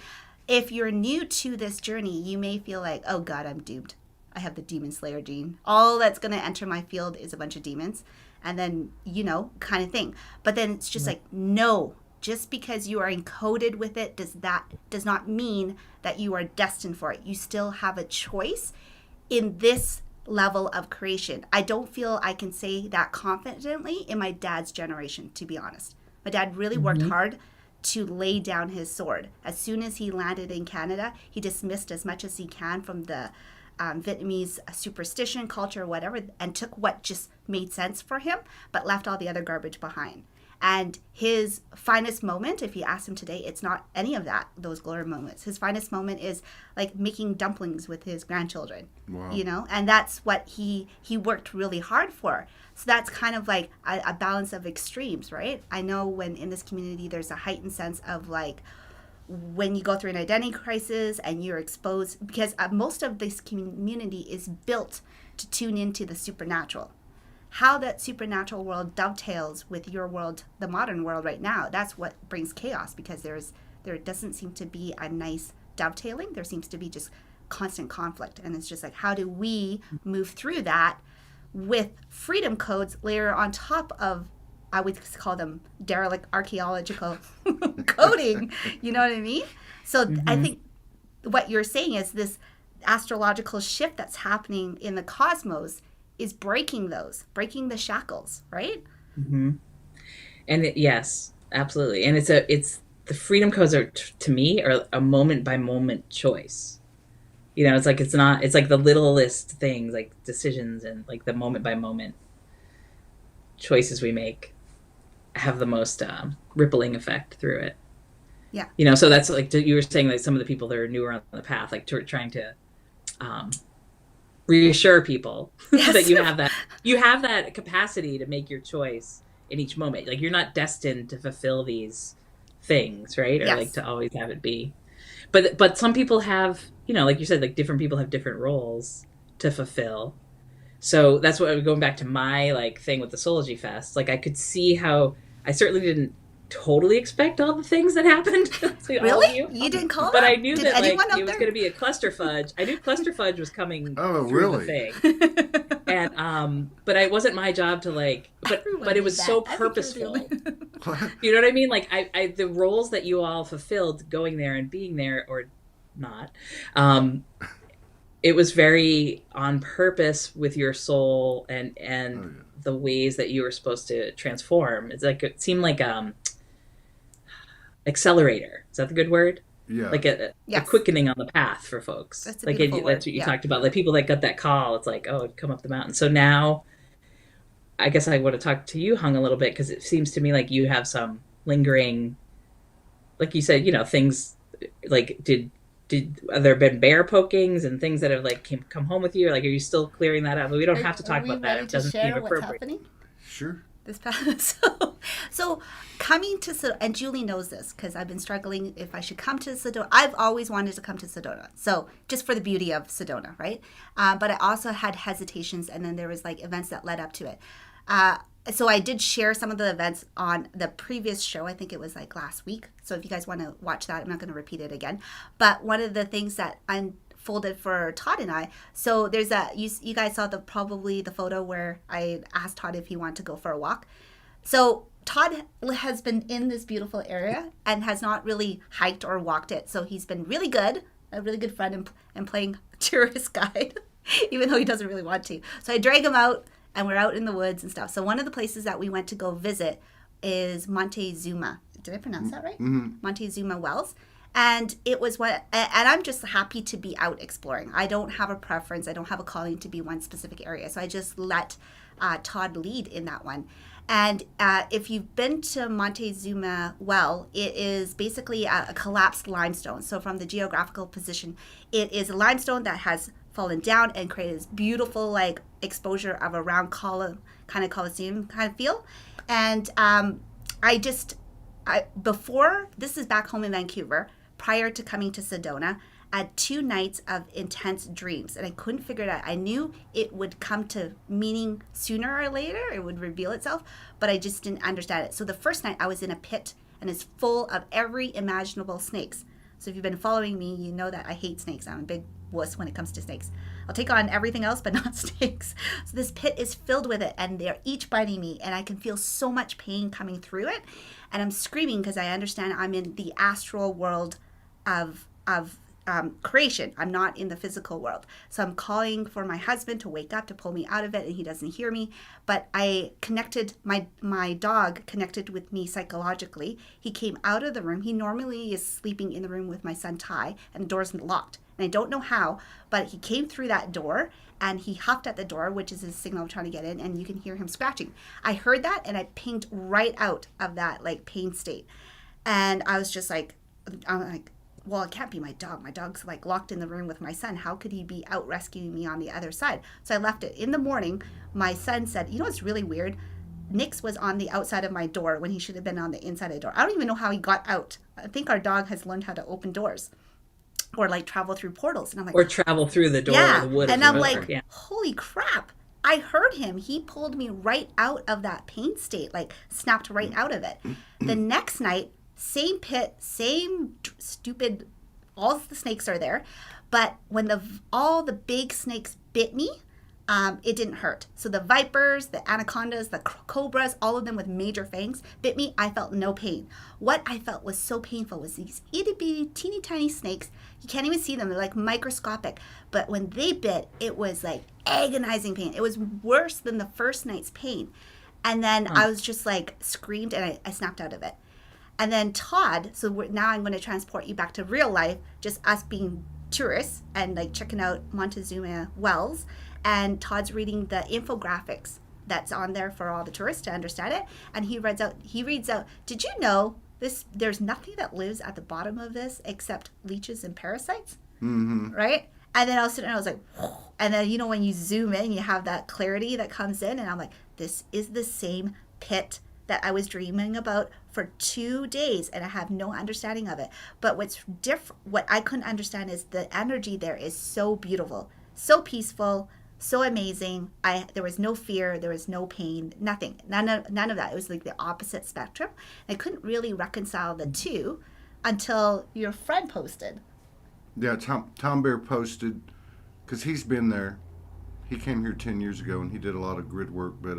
If you're new to this journey, you may feel like, oh God, I'm doomed. I have the demon slayer gene. All that's going to enter my field is a bunch of demons. And then, kind of thing. But then it's just like, no, just because you are encoded with it does not mean that you are destined for it. You still have a choice in this level of creation. I don't feel I can say that confidently in my dad's generation, to be honest. My dad really worked hard to lay down his sword. As soon as he landed in Canada, he dismissed as much as he can from the Vietnamese superstition, culture, whatever, and took what just made sense for him, but left all the other garbage behind. And his finest moment, if you ask him today, it's not any of those glory moments. His finest moment is like making dumplings with his grandchildren. Wow. And that's what he worked really hard for. So that's kind of like a balance of extremes, right? I know when in this community, there's a heightened sense of like, when you go through an identity crisis and you're exposed, because most of this community is built to tune into the supernatural. How that supernatural world dovetails with your world, the modern world right now, that's what brings chaos, because there doesn't seem to be a nice dovetailing. There seems to be just constant conflict. And it's just like, how do we move through that with freedom codes layer on top of, I would call them derelict archaeological coding, you know what I mean? So I think what you're saying is this astrological shift that's happening in the cosmos is breaking the shackles, right? And yes, absolutely. And it's the freedom codes are to me are a moment by moment choice. It's like it's like the littlest things, like decisions and like the moment by moment choices we make have the most rippling effect through it. Yeah. So that's like you were saying, like some of the people that are newer on the path, like trying to reassure people that you have that capacity to make your choice in each moment. Like you're not destined to fulfill these things, right? Or like to always have it be. But some people have, like you said, like different people have different roles to fulfill. So that's what going back to my like thing with the Soulogy Fest. Like I could see how I certainly didn't totally expect all the things that happened. Really? You didn't call but that? I knew Did that like anyone it was going to be a cluster fudge. I knew cluster fudge was coming through really? the thing. And but it wasn't my job to like but it was so purposeful. You know what I mean? Like I the roles that you all fulfilled going there and being there or not, it was very on purpose with your soul and the ways that you were supposed to transform. It's like it seemed like accelerator. Is that the good word? Yeah. Like a quickening on the path for folks. That's a like beautiful word. That's what you talked about. Like people that got that call, it's like, oh, come up the mountain. So now I guess I want to talk to you, Hung, a little bit, because it seems to me like you have some lingering, like you said, things like did there been bear pokings and things that have like come home with you? Or like, are you still clearing that up? We don't have to talk about that. It doesn't seem appropriate. Happening? Sure. This past, so coming to Sedona, and Julie knows this because I've been struggling if I should come to Sedona. I've always wanted to come to Sedona, so just for the beauty of Sedona, right? But I also had hesitations, and then there was like events that led up to it. so I did share some of the events on the previous show. I think it was like last week. So if you guys want to watch that, I'm not going to repeat it again. But one of the things that unfolded for Todd and I, so there's you guys saw probably the photo where I asked Todd if he wanted to go for a walk. So Todd has been in this beautiful area and has not really hiked or walked it. So he's been really good, a really good friend and playing tourist guide, even though he doesn't really want to. So I drag him out and we're out in the woods and stuff. So one of the places that we went to go visit is Montezuma. Did I pronounce that right? Mm-hmm. Montezuma Wells. And it was and I'm just happy to be out exploring. I don't have a preference. I don't have a calling to be one specific area. So I just let Todd lead in that one. And if you've been to Montezuma Well, it is basically a collapsed limestone. So from the geographical position, it is a limestone that has fallen down and created this beautiful like exposure of a round column, kind of Colosseum kind of feel. And before, this is back home in Vancouver, prior to coming to Sedona, I had 2 nights of intense dreams and I couldn't figure it out. I knew it would come to meaning sooner or later, it would reveal itself, but I just didn't understand it. So the first night I was in a pit and it's full of every imaginable snakes. So if you've been following me, you know that I hate snakes. I'm a big wuss when it comes to snakes. I'll take on everything else, but not snakes. So this pit is filled with it and they're each biting me and I can feel so much pain coming through it. And I'm screaming because I understand I'm in the astral world of creation. I'm not in the physical world. So I'm calling for my husband to wake up, to pull me out of it, and he doesn't hear me. But I connected, my dog connected with me psychologically. He came out of the room. He normally is sleeping in the room with my son Ty, and the door's locked. And I don't know how, but he came through that door and he huffed at the door, which is his signal of trying to get in, and you can hear him scratching. I heard that and I pinged right out of that like pain state. And I was just like, well, it can't be my dog. My dog's like locked in the room with my son. How could he be out rescuing me on the other side? So I left it. In the morning, my son said, you know what's really weird? Nix was on the outside of my door when he should have been on the inside of the door. I don't even know how he got out. I think our dog has learned how to open doors or like travel through portals. And I'm like, or travel through the door yeah. of the wood. And I'm like, holy crap. I heard him. He pulled me right out of that pain state, like snapped right out of it. The next night, same pit, same stupid, all the snakes are there. But when all the big snakes bit me, it didn't hurt. So the vipers, the anacondas, the cobras, all of them with major fangs bit me. I felt no pain. What I felt was so painful was these itty bitty, teeny tiny snakes. You can't even see them. They're like microscopic. But when they bit, it was like agonizing pain. It was worse than the first night's pain. And then I was just like screamed and I snapped out of it. And then Todd, so now I'm going to transport you back to real life, just us being tourists and like checking out Montezuma Wells. And Todd's reading the infographics that's on there for all the tourists to understand it. And he reads out, did you know there's nothing that lives at the bottom of this except leeches and parasites? Mm-hmm. Right? And then I was sitting there, I was like, whew. And then, you know, when you zoom in, you have that clarity that comes in. And I'm like, this is the same pit that I was dreaming about for 2 days, and I have no understanding of it. But what I couldn't understand is the energy there is so beautiful, so peaceful, so amazing. There was no fear, there was no pain, nothing, none of that. It was like the opposite spectrum. I couldn't really reconcile the two until your friend posted. Yeah, Tom Bear posted, because he's been there. He came here 10 years ago and he did a lot of grid work, but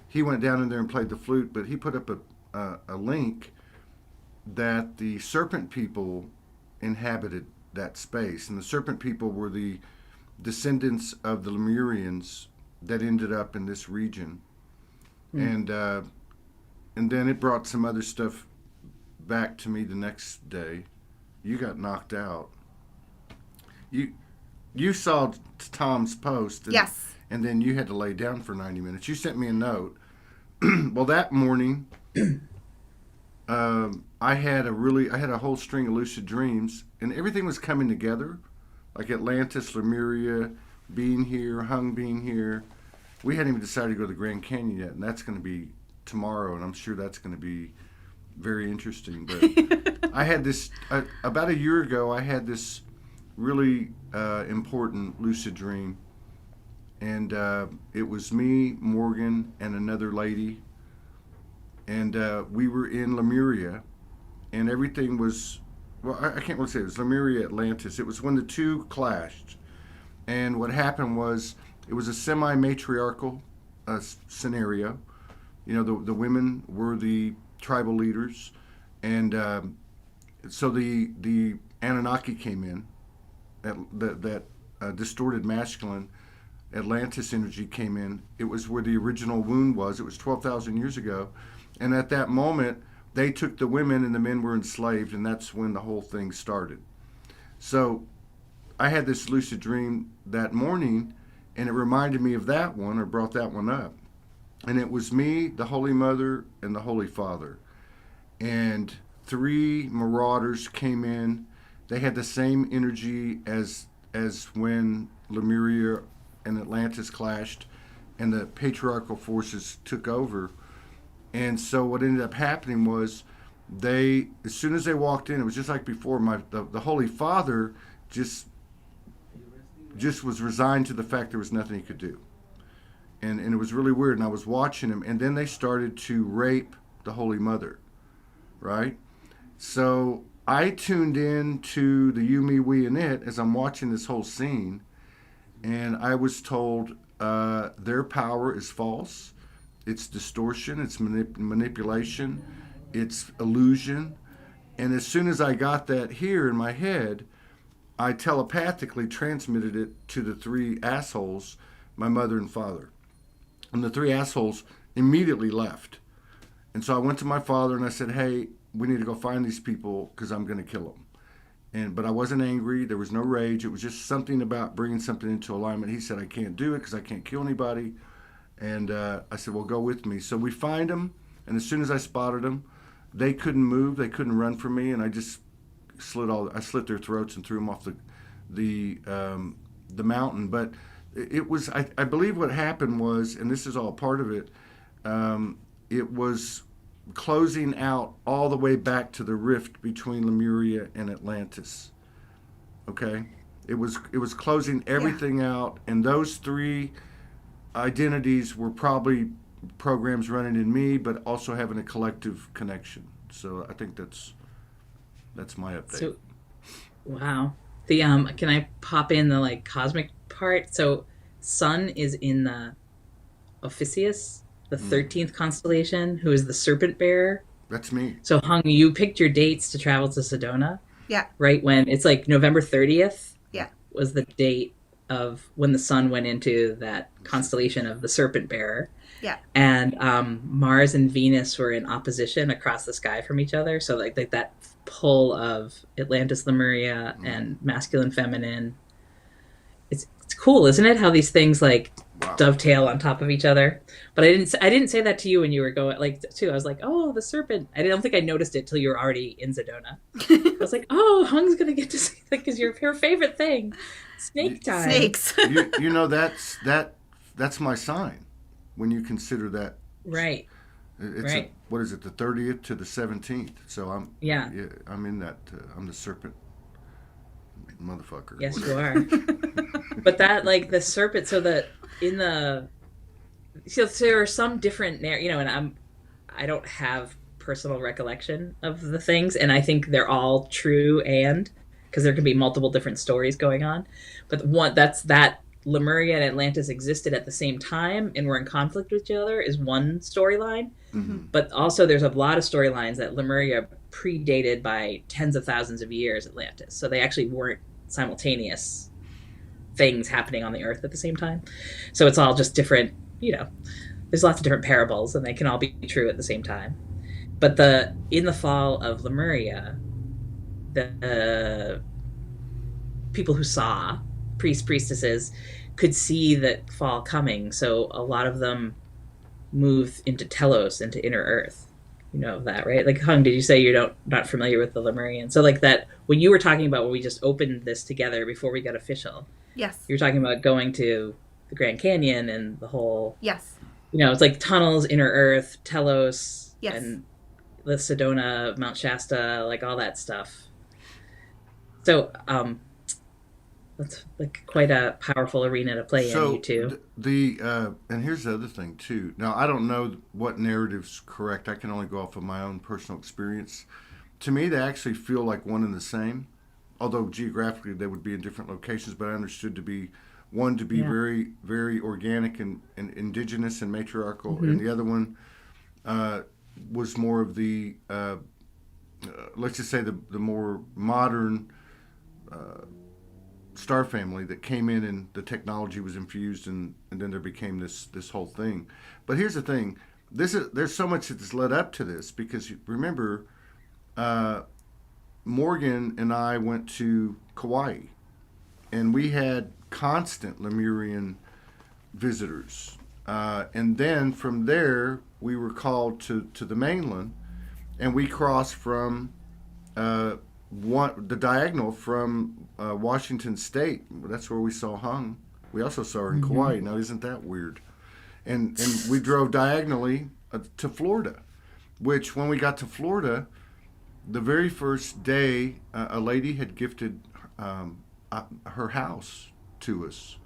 he went down in there and played the flute, but he put up a link that the Serpent people inhabited that space. And the Serpent people were the descendants of the Lemurians that ended up in this region. And then it brought some other stuff back to me the next day. You got knocked out. You saw Tom's post. And, yes. And then you had to lay down for 90 minutes. You sent me a note. Well, that morning, I had a whole string of lucid dreams, and everything was coming together, like Atlantis, Lemuria, being here, Hung being here. We hadn't even decided to go to the Grand Canyon yet, and that's going to be tomorrow, and I'm sure that's going to be very interesting. But I had this, about a year ago, I had this really important lucid dream, and it was me, Morgan, and another lady, and we were in Lemuria, and everything was, well, I can't really say it was Lemuria, Atlantis. It was when the two clashed, and what happened was it was a semi-matriarchal scenario. You know, the women were the tribal leaders, and so the Anunnaki came in, that distorted masculine Atlantis energy came in. It was where the original wound was. It was 12,000 years ago, and at that moment they took the women and the men were enslaved, and that's when the whole thing started. So I had this lucid dream that morning, and it reminded me of that one, or brought that one up. And it was me, the Holy Mother, and the Holy Father. And 3 marauders came in. They had the same energy as when Lemuria and Atlantis clashed, and the patriarchal forces took over. And so what ended up happening was, they, as soon as they walked in, it was just like before. The Holy Father just was resigned to the fact there was nothing he could do. And it was really weird, and I was watching him, and then they started to rape the Holy Mother, right? So I tuned in to the you, me, we, and it as I'm watching this whole scene, and I was told their power is false, it's distortion, it's manipulation, it's illusion. And as soon as I got that here in my head, I telepathically transmitted it to the 3 assholes, my mother and father. And the 3 assholes immediately left. And so I went to my father and I said, hey, we need to go find these people because I'm going to kill them. But I wasn't angry. There was no rage. It was just something about bringing something into alignment. He said, I can't do it because I can't kill anybody. And I said, well, go with me. So we find them. And as soon as I spotted them, they couldn't move. They couldn't run from me. And I just slit their throats and threw them off the mountain. But it was, I believe what happened was, and this is all part of it, it was closing out all the way back to the rift between Lemuria and Atlantis. Okay? It was closing everything out, and those 3 identities were probably programs running in me, but also having a collective connection. So I think that's my update. So, wow. The can I pop in the like cosmic part? So Sun is in the Ophiuchus, the 13th constellation, who is the serpent bearer. That's me. So Hung, you picked your dates to travel to Sedona. Yeah. Right when it's like November 30th. Yeah. Was the date of when the sun went into that constellation of the serpent bearer. Yeah. And Mars and Venus were in opposition across the sky from each other. So like that pull of Atlantis, Lemuria, and masculine, feminine. It's cool, isn't it? How these things like dovetail on top of each other. But I didn't say that to you when you were going like too. I was like, oh, the serpent. I don't think I noticed it till you were already in Sedona. I was like, oh, Hung's gonna get to see that because her favorite thing, snake time. Snakes. you know that's my sign. When you consider that, right? It's right. What is it? The 30th to the 17th. So I'm I'm in that. I'm the serpent, motherfucker. Yes, you are. But that like the serpent. So there are some different, and I don't have personal recollection of the things, and I think they're all true, and because there can be multiple different stories going on, but that Lemuria and Atlantis existed at the same time and were in conflict with each other is one storyline. Mm-hmm. But also there's a lot of storylines that Lemuria predated by tens of thousands of years Atlantis. So they actually weren't simultaneous things happening on the earth at the same time. So it's all just different, there's lots of different parables and they can all be true at the same time. But in the fall of Lemuria, the people who saw priests, priestesses could see the fall coming. So a lot of them moved into Telos, into inner earth. You know that, right? Like Hung, did you say you're not familiar with the Lemurian? So like that, when you were talking about when we just opened this together before we got official. Yes. You were talking about going to the Grand Canyon and the whole. Yes. It's like tunnels, inner earth, Telos, yes. and the Sedona, Mount Shasta, like all that stuff. So, That's like quite a powerful arena to play in, you So two. and here's the other thing too. Now I don't know what narrative's correct. I can only go off of my own personal experience. To me, they actually feel like one and the same, although geographically they would be in different locations. But I understood to be one to be Yeah. very very organic and indigenous and matriarchal, and the other one uh, was more of the let's just say the more modern star family that came in and the technology was infused and then there became this whole thing. But here's the thing: there's so much that's led up to this because remember, Morgan and I went to Kauai and we had constant Lemurian visitors, and then from there we were called to the mainland, and we crossed from the diagonal from Washington State. That's where we saw Hung. We also saw her in Kauai. Now, isn't that weird? And we drove diagonally to Florida, which when we got to Florida, the very first day, a lady had gifted her house to us.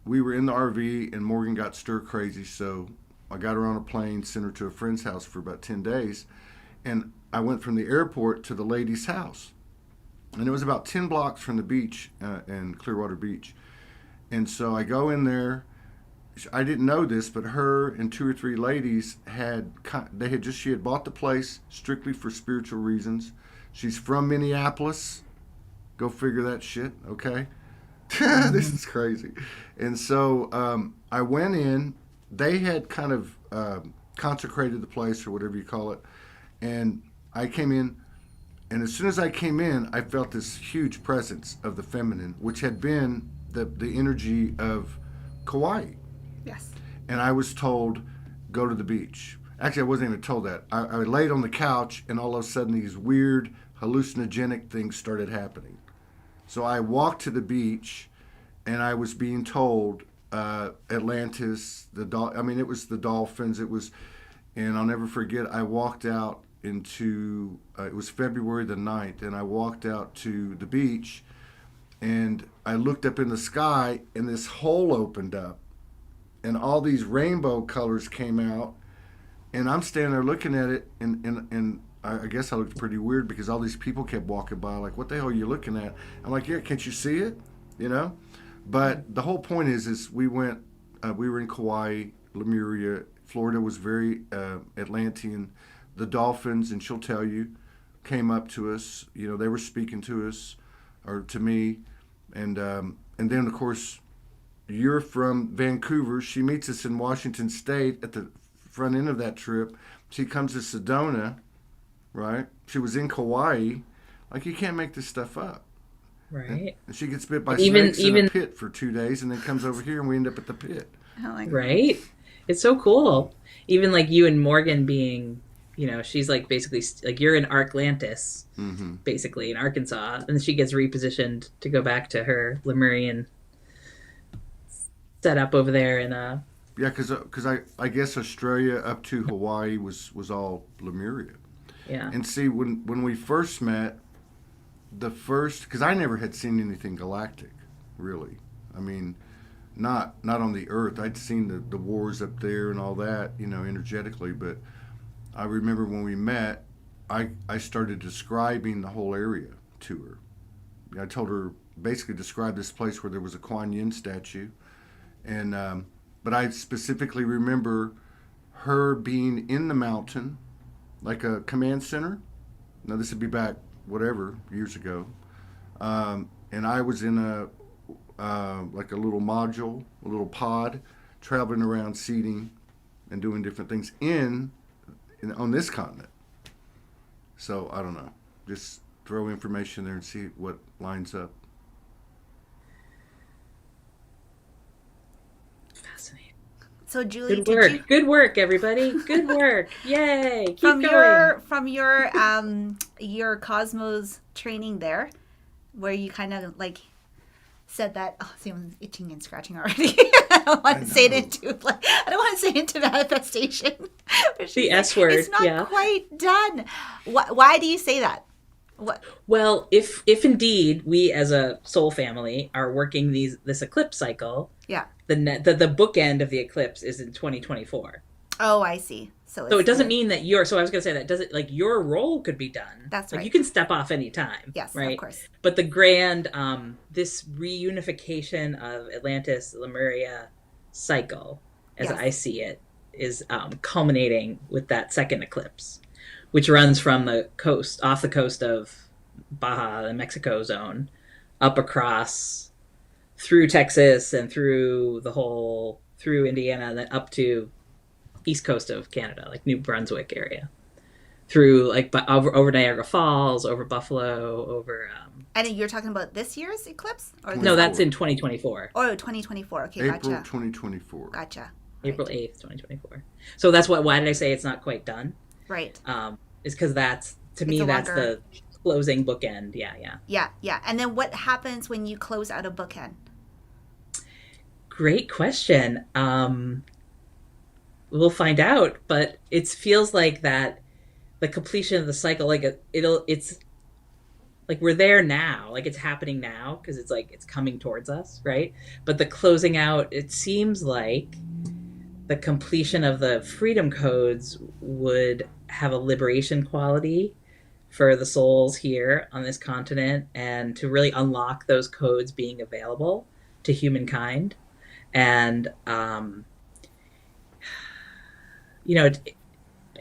We were in the RV, and Morgan got stir crazy, so I got her on a plane, sent her to a friend's house for about 10 days, and I went from the airport to the lady's house. And it was about 10 blocks from the beach in Clearwater Beach. And so I go in there. I didn't know this, but her and two or three ladies she had bought the place strictly for spiritual reasons. She's from Minneapolis. Go figure that shit, okay? This is crazy. And so I went in. They had kind of consecrated the place or whatever you call it. And I came in, and as soon as I came in, I felt this huge presence of the feminine, which had been the energy of Kauai. Yes. And I was told, go to the beach. Actually, I wasn't even told that. I laid on the couch, and all of a sudden, these weird hallucinogenic things started happening. So I walked to the beach, and I was being told Atlantis, it was the dolphins. It was, and I'll never forget. I walked out into it was February the 9th, and I walked out to the beach, and I looked up in the sky, and this hole opened up, and all these rainbow colors came out, and I'm standing there looking at it, and I guess I looked pretty weird because all these people kept walking by like, what the hell are you looking at? I'm like, yeah, can't you see it? You know? But the whole point is we were in Kauai, Lemuria. Florida was very Atlantean. The dolphins, and she'll tell you, came up to us. You know, they were speaking to us, or to me. And then, of course, you're from Vancouver. She meets us in Washington State at the front end of that trip. She comes to Sedona, right? She was in Kauai. Like, you can't make this stuff up. Right. And she gets bit by Even- snakes in a pit for 2 days, and then comes over here, and we end up at the pit. Oh my God. Right? It's so cool. Even like you and Morgan being, she's like basically like you're in Atlantis, basically in Arkansas, and then she gets repositioned to go back to her Lemurian setup over there in Yeah, because I guess Australia up to Hawaii was all Lemuria. yeah. And see, when we first met, because I never had seen anything galactic, really. I mean, not on the Earth. I'd seen the wars up there and all that, energetically. But I remember when we met, I started describing the whole area to her. I told her, basically describe this place where there was a Kuan Yin statue. And but I specifically remember her being in the mountain, like a command center. Now this would be back years ago, and I was in like a little module, a little pod, traveling around seeding and doing different things on this continent. So I don't know, just throw information there and see what lines up. Fascinating. So Julie, Good did work. you Good work, everybody. Good work. Yay. Keep going. from your Cosmos training there, where you kind of like said that, oh, see, I'm itching and scratching already. I don't want to say it into manifestation. The S word, It's not yeah. quite done. Why do you say that? What? Well, if indeed we as a soul family are working this eclipse cycle, Yeah. the bookend of the eclipse is in 2024. Oh, I see. So So it doesn't the- mean that so I was going to say that doesn't, like, your role could be done. That's like, right. you can step off anytime. Yes, right? of course. But the grand, this reunification of Atlantis, Lemuria cycle, as Yes. I see it, is culminating with that second eclipse, which runs from off the coast of Baja, the Mexico zone, up across through Texas and through Indiana, and then up to east coast of Canada, like New Brunswick area, through like over Niagara Falls, over Buffalo, over. And you're talking about this year's eclipse, or No, that's in 2024. Oh, 2024. Okay, April gotcha. 2024. Gotcha. April 8th, 2024. So that's why did I say it's not quite done? Right. Is because that's, to me, that's the closing bookend. Yeah. Yeah. And then what happens when you close out a bookend? Great question. We'll find out, but it feels like that the completion of the cycle, like it's like we're there now, like it's happening now, because it's like it's coming towards us, right? But the closing out, it seems like the completion of the freedom codes would have a liberation quality for the souls here on this continent, and to really unlock those codes being available to humankind. And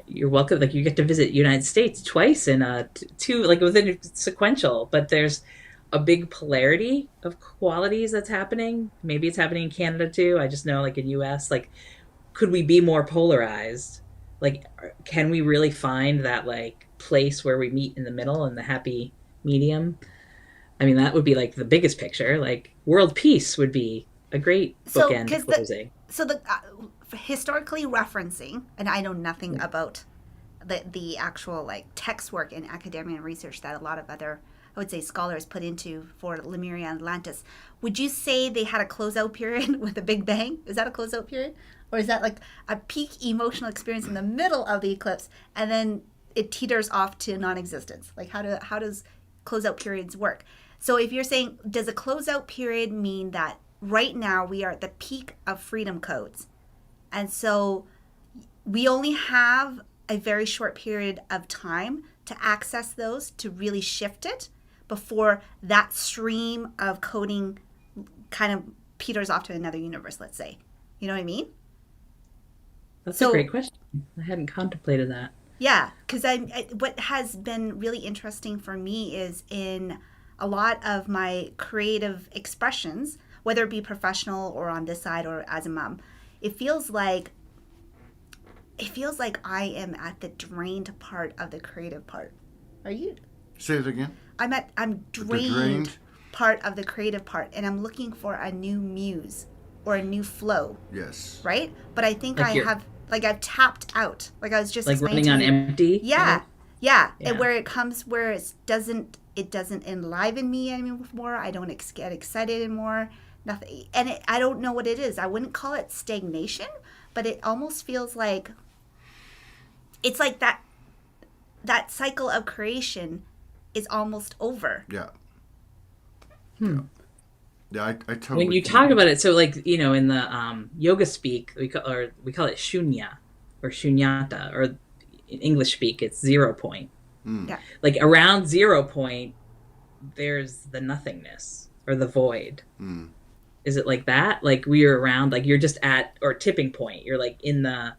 you're welcome, like you get to visit United States twice in two, like within sequential, but there's a big polarity of qualities that's happening. Maybe it's happening in Canada too. I just know, like in US, like, could we be more polarized? Like, can we really find that like place where we meet in the middle and the happy medium? I mean, that would be like the biggest picture. Like, world peace would be a great bookend closing. Historically referencing, and I know nothing about the actual like text work and academia and research that a lot of other, I would say, scholars put into for Lemuria and Atlantis. Would you say they had a closeout period with a big bang? Is that a closeout period? Or is that like a peak emotional experience in the middle of the eclipse and then it teeters off to non-existence? Like, how does closeout periods work? So if you're saying, does a closeout period mean that right now we are at the peak of freedom codes, and so we only have a very short period of time to access those, to really shift it before that stream of coding kind of peters off to another universe, let's say? You know what I mean? That's a great question. I hadn't contemplated that. Yeah, because what has been really interesting for me is in a lot of my creative expressions, whether it be professional or on this side or as a mom, it feels like I am at the drained part of the creative part. Are you? Say it again. I'm drained part of the creative part, and I'm looking for a new muse or a new flow. Yes. Right? But I think Like I've tapped out. Like I was just like running on empty. Yeah. And where it comes, where it doesn't enliven me anymore. I don't get excited anymore. Nothing. And I don't know what it is. I wouldn't call it stagnation, but it almost feels like it's like that cycle of creation is almost over. Yeah. Yeah, I totally. When you talk about it, so like, in the yoga speak, we call it shunya or shunyata, or in English speak, it's 0 point. Yeah. Like around 0 point, there's the nothingness or the void. Is it like that? Like we're around, like you're just at, or tipping point. You're like in the.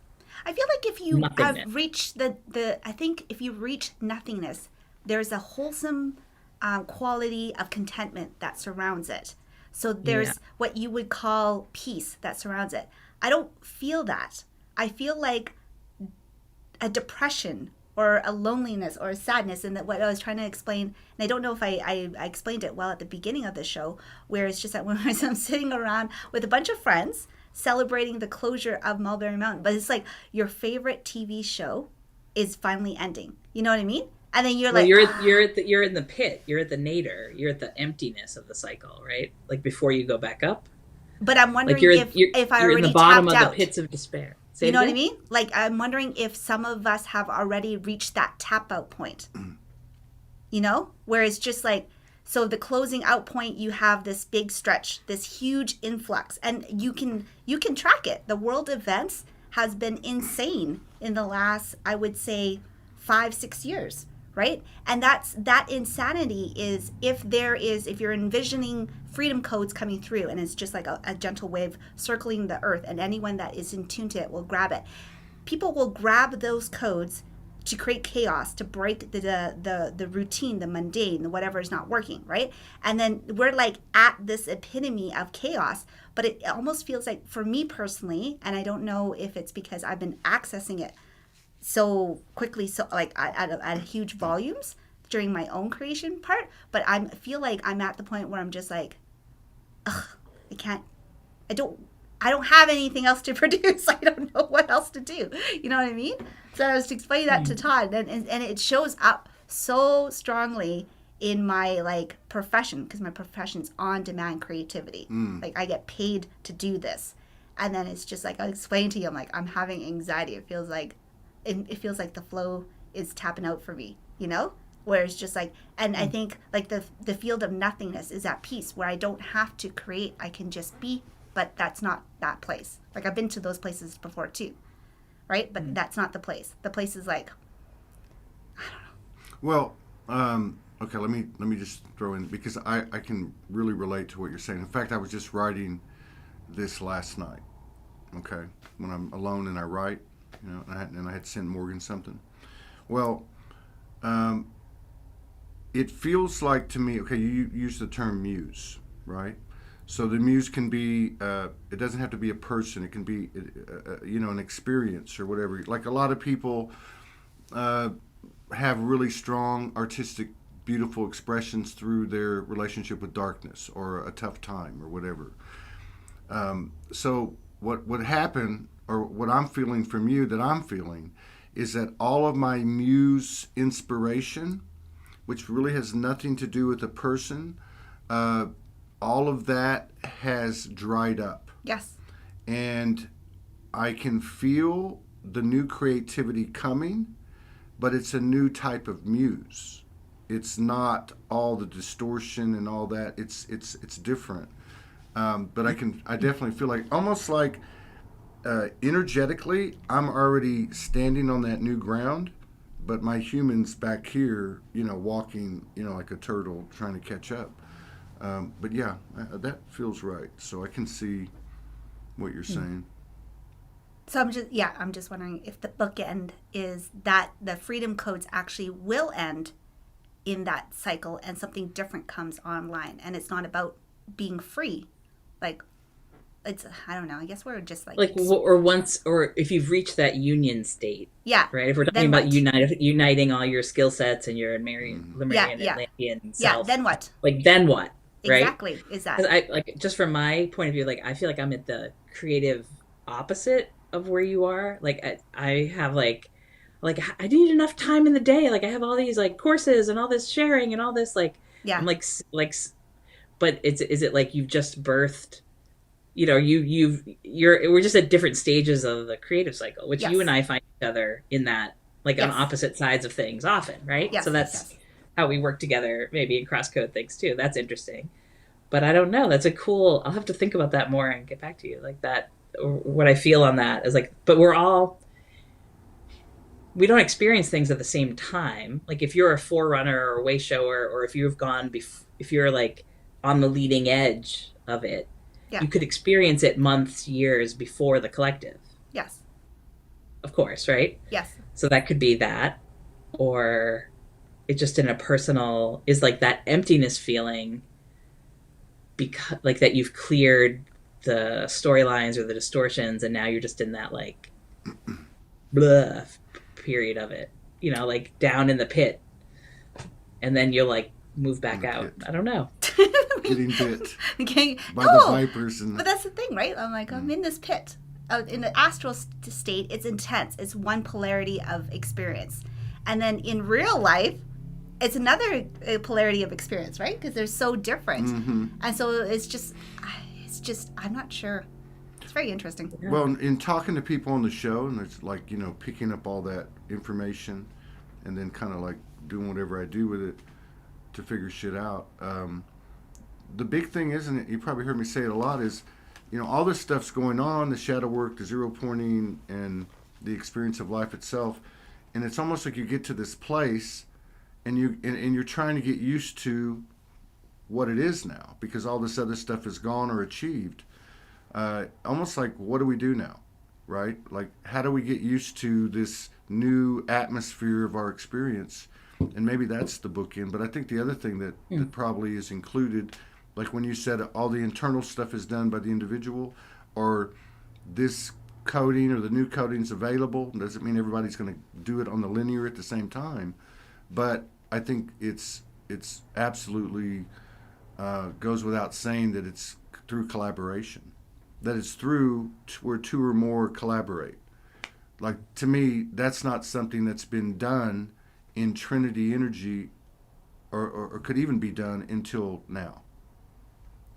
I feel like if you nothingness. have reached I think if you reach nothingness, there's a wholesome quality of contentment that surrounds it. So there's what you would call peace that surrounds it. I don't feel that. I feel like a depression or a loneliness or a sadness. And that what I was trying to explain, and I don't know if I explained it well at the beginning of the show, where it's just that when I'm sitting around with a bunch of friends celebrating the closure of Mulberry Mountain, but it's like your favorite TV show is finally ending. You know what I mean? And then you're like, you're in the pit. You're at the nadir. You're at the emptiness of the cycle, right? Like before you go back up. But I'm wondering like if I you're already in the bottom tapped of out. the pits of despair. You know what I mean? Like I'm wondering if some of us have already reached that tap out point. you know, where it's just like, so the closing out point, you have this big stretch, this huge influx, and you can track it. The world events has been insane in the last, I would say, 5-6 years, right? And that insanity is if you're envisioning freedom codes coming through, and it's just like a gentle wave circling the earth, and anyone that is in tune to it will grab it. People will grab those codes to create chaos, to break the routine, the mundane, the whatever is not working, right? And then we're like at this epitome of chaos, but it almost feels like, for me personally, and I don't know if it's because I've been accessing it so quickly, so like at huge volumes during my own creation part, but I feel like I'm at the point where I'm just like, ugh, I don't have anything else to produce. I don't know what else to do. You know what I mean? So I was explaining that to Todd, and it shows up so strongly in my like profession, because my profession's on-demand creativity. Like I get paid to do this, and then it's just like I'll explain to you. I'm like, I'm having anxiety. It feels like the flow is tapping out for me. You know, where it's just like, and I think like the field of nothingness is at peace, where I don't have to create. I can just be. But that's not that place. Like I've been to those places before too, right? But that's not the place. The place is like, I don't know. Well, okay, let me just throw in, because I can really relate to what you're saying. In fact, I was just writing this last night, okay? When I'm alone and I write, you know, and I had sent Morgan something. Well, it feels like to me, okay, you use the term muse, right? So the muse can be, it doesn't have to be a person. It can be, you know, an experience or whatever. Like a lot of people have really strong, artistic, beautiful expressions through their relationship with darkness or a tough time or whatever. So what happened, or what I'm feeling from you that I'm feeling, is that all of my muse inspiration, which really has nothing to do with a person, all of that has dried up. Yes. And I can feel the new creativity coming, but it's a new type of muse. It's not all the distortion and all that. It's different. But I definitely feel like, almost like energetically, I'm already standing on that new ground, but my human's back here, you know, walking, you know, like a turtle trying to catch up. But yeah, that feels right. So I can see what you're saying. So I'm just wondering if the bookend is that the freedom codes actually will end in that cycle, and something different comes online, and it's not about being free. Like, it's, I don't know, I guess we're just like or if you've reached that union state. Yeah. Right? If we're talking about uniting all your skill sets and your Lemurian Atlantean self. Yeah, then what? Like, then what? Right? Exactly. Is that? 'Cause I, like, just from my point of view, like, I feel like I'm at the creative opposite of where you are. Like, I have like I need enough time in the day. Like, I have all these like courses and all this sharing and all this, like, yeah. I'm like, but is it like you've just birthed, you know, we're just at different stages of the creative cycle, which you and I find each other in that, like, on opposite sides of things often, right? Yes, so that's how we work together, maybe in cross-code things too. That's interesting. But I don't know. That's a cool, I'll have to think about that more and get back to you. Like, that, what I feel on that is like, but we don't experience things at the same time. Like, if you're a forerunner or a way shower, or if you've gone, if you're like on the leading edge of it, you could experience it months, years before the collective. Yes. Of course, right? Yes. So that could be that, or it just in a personal, is like that emptiness feeling, because like that you've cleared the storylines or the distortions, and now you're just in that like blah period of it, you know, like down in the pit, and then you'll like move back out. I don't know. Getting bit by the vipers. But that's the thing, right? I'm like, I'm in this pit. In the astral state, it's intense. It's one polarity of experience. And then in real life, it's another polarity of experience, right? Because they're so different. Mm-hmm. And so it's just, I'm not sure. It's very interesting. Yeah. Well, in talking to people on the show, and it's like, you know, picking up all that information and then kind of like doing whatever I do with it, to figure shit out. The big thing, isn't it? You probably heard me say it a lot. Is, all this stuff's going on, the shadow work, the zero pointing, and the experience of life itself, and it's almost like you get to this place, and you're trying to get used to what it is now, because all this other stuff is gone or achieved. Almost like, what do we do now, right? Like, how do we get used to this new atmosphere of our experience? And maybe that's the bookend. But I think the other thing that probably is included, like when you said all the internal stuff is done by the individual, or this coding or the new coding's available, doesn't mean everybody's going to do it on the linear at the same time. But I think it's absolutely goes without saying that it's through collaboration, that it's through where two or more collaborate. Like, to me, that's not something that's been done in Trinity energy, or could even be done until now.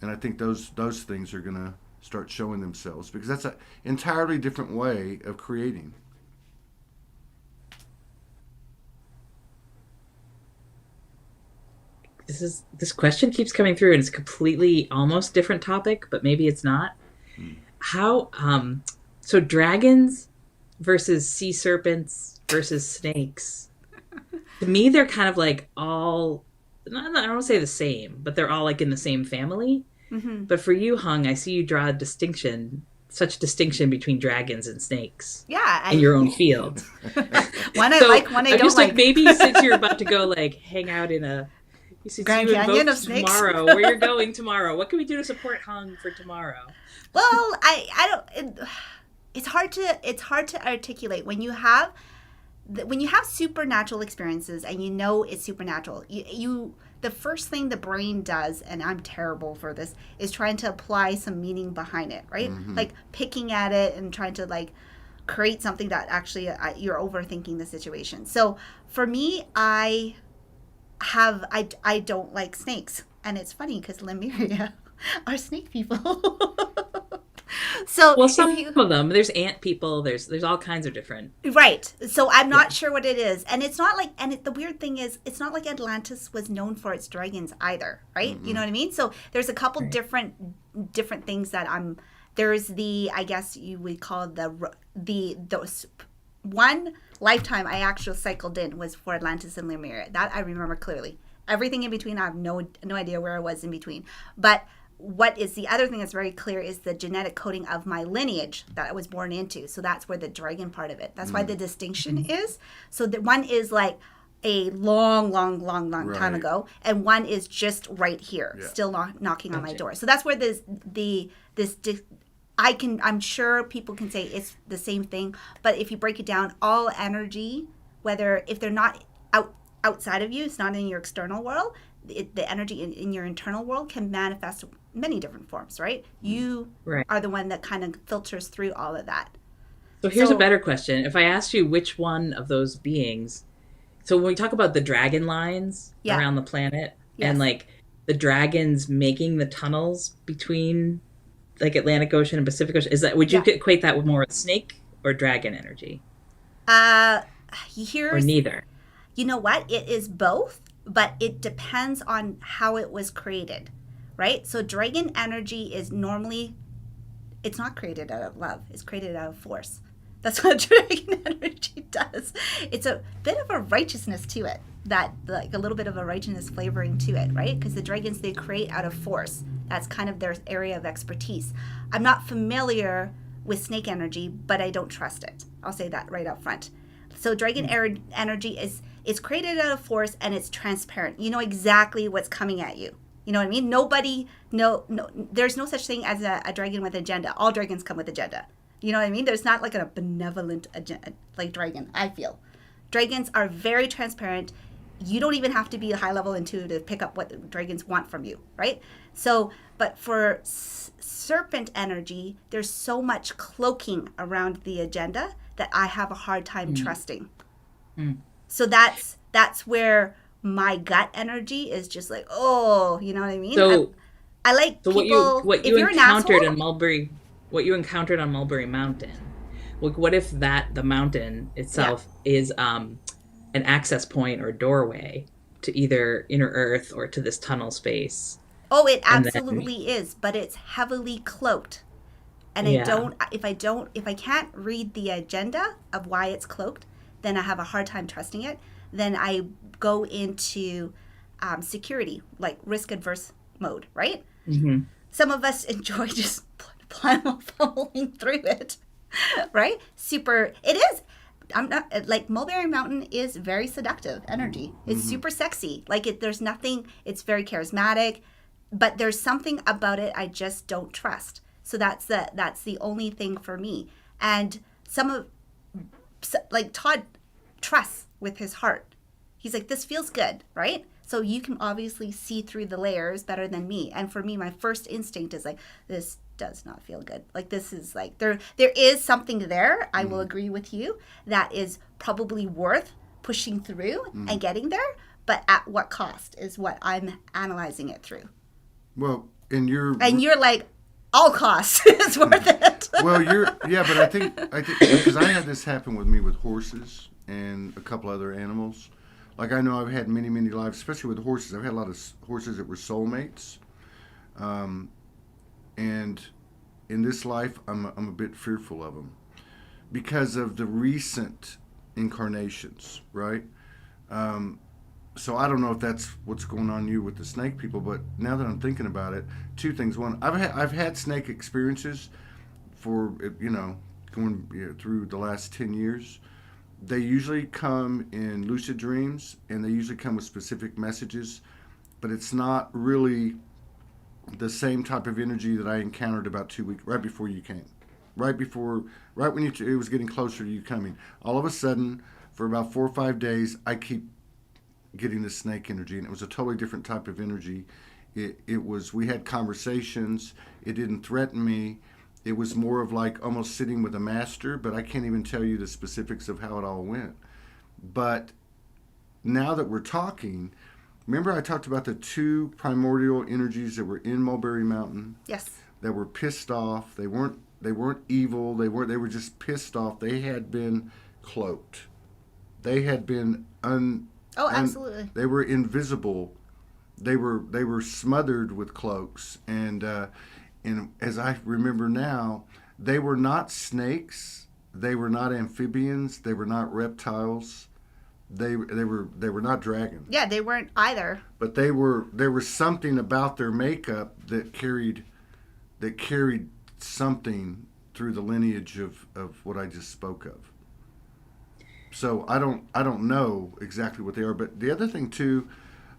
And I think those things are going to start showing themselves, because that's an entirely different way of creating. This question keeps coming through, and it's completely almost different topic, but maybe it's not. How so dragons versus sea serpents versus snakes. To me, they're kind of like all, I don't want to say the same, but they're all like in the same family. Mm-hmm. But for you, Hung, I see you draw such distinction between dragons and snakes. Yeah. In your own field. One I like, one I don't just like. Maybe since you're about to go like hang out in a Grand Canyon of snakes tomorrow, where you're going tomorrow, what can we do to support Hung for tomorrow? Well, I don't. It's hard to articulate when you have supernatural experiences, and it's supernatural. You the first thing the brain does, and I'm terrible for this, is trying to apply some meaning behind it, right? Mm-hmm. Like picking at it and trying to like create something that actually you're overthinking the situation. So for me, I don't like snakes, and it's funny because Lemuria are snake people. So well, some of them, there's ant people, there's all kinds of different, right? So I'm not sure what it is, and it's not like, the weird thing is, it's not like Atlantis was known for its dragons either, right? Mm-hmm. You know what I mean? So there's a couple different things that there's I guess you would call those one lifetime I actually cycled in was for Atlantis and Lemuria. That I remember clearly. Everything in between, I have no idea where I was in between. But what is the other thing that's very clear is the genetic coding of my lineage that I was born into. So that's where the dragon part of it. That's why the distinction is. So the one is like a long right. time ago, and one is just right here, still knocking on my door. So that's where I'm sure people can say it's the same thing, but if you break it down, all energy, if they're not outside of you, it's not in your external world, the energy in your internal world can manifest many different forms, right? You are the one that kind of filters through all of that. So here's a better question. If I asked you which one of those beings, so when we talk about the dragon lines around the planet, and like the dragons making the tunnels between like Atlantic Ocean and Pacific Ocean, would you equate that with more snake or dragon energy? Or neither? You know what? It is both, but it depends on how it was created, right? So dragon energy is normally, it's not created out of love. It's created out of force. That's what dragon energy does. It's a bit of a righteousness to it, that like a little bit of a righteousness flavoring to it, right? Because the dragons, they create out of force. That's kind of their area of expertise. I'm not familiar with snake energy, but I don't trust it. I'll say that right up front. So dragon energy is created out of force, and it's transparent. You know exactly what's coming at you. You know what I mean? There's no such thing as a dragon with agenda. All dragons come with agenda. You know what I mean? There's not like a benevolent agenda, like dragon, I feel. Dragons are very transparent. You don't even have to be a high-level intuitive to pick up what dragons want from you, right? So, but for serpent energy, there's so much cloaking around the agenda that I have a hard time trusting. So that's where my gut energy is just like, oh, you know what I mean? So I like people. What you encountered on Mulberry Mountain. Like, what if the mountain itself is an access point or doorway to either inner Earth or to this tunnel space. Oh, it And then- absolutely is, but it's heavily cloaked. And Yeah. if I can't read the agenda of why it's cloaked, then I have a hard time trusting it. Then I go into security, like risk-adverse mode, right? Mm-hmm. Some of us enjoy just following through it, right? It is. I'm not like Mulberry Mountain is very seductive energy. It's super sexy. There's nothing. It's very charismatic, but there's something about it I just don't trust. So that's the only thing for me. And Todd trusts with his heart. He's like, this feels good, right? So you can obviously see through the layers better than me. And for me, my first instinct is like, this does not feel good. Like, this is like, there is something there. I will agree with you that is probably worth pushing through and getting there. But at what cost is what I'm analyzing it through. Well, and you're like, all costs is worth it. Well, but I think because I had this happen with me with horses and a couple other animals. Like, I know I've had many, many lives, especially with horses. I've had a lot of horses that were soulmates. And in this life, I'm a bit fearful of them because of the recent incarnations, right? So I don't know if that's what's going on you with the snake people, but now that I'm thinking about it, two things. One, I've had snake experiences for, going through the last 10 years. They usually come in lucid dreams, and they usually come with specific messages, but it's not really the same type of energy that I encountered about 2 weeks, right before you came. Right when it was getting closer to you coming. All of a sudden, for about 4 or 5 days, I keep getting the snake energy, and it was a totally different type of energy. We had conversations. It didn't threaten me. It was more of like almost sitting with a master, but I can't even tell you the specifics of how it all went. But now that we're talking, remember I talked about the two primordial energies that were in Mulberry Mountain? Yes. That were pissed off. They weren't evil. They were just pissed off. They had been cloaked. They had been absolutely. They were invisible. They were smothered with cloaks, and as I remember now, they were not snakes. They were not amphibians. They were not reptiles. They were not dragons. Yeah, they weren't either. But there was something about their makeup that carried something through the lineage of what I just spoke of. So I don't know exactly what they are. But the other thing too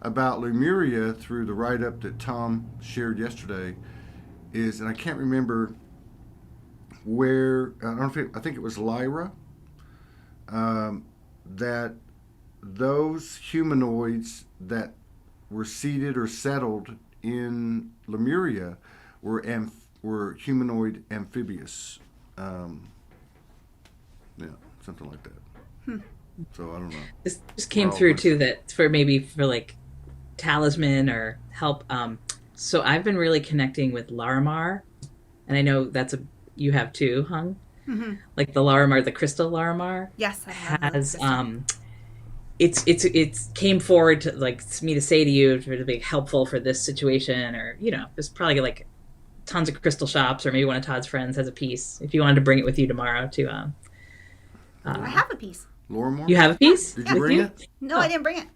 about Lemuria, through the write-up that Tom shared yesterday, is, and I can't remember where, I think it was Lyra, that those humanoids that were seated or settled in Lemuria were humanoid amphibious. Something like that. So I don't know. This just came through too, that for like talisman or help. So I've been really connecting with Larimar, and I know you have too, Hung. Mm-hmm. Like the Larimar, the crystal Larimar. Yes, I have has it's came forward to like me to say to you to be helpful for this situation, or there's probably like tons of crystal shops, or maybe one of Todd's friends has a piece. If you wanted to bring it with you tomorrow to. I have a piece. Lorimar? You have a piece? Did you bring it? No, I didn't bring it.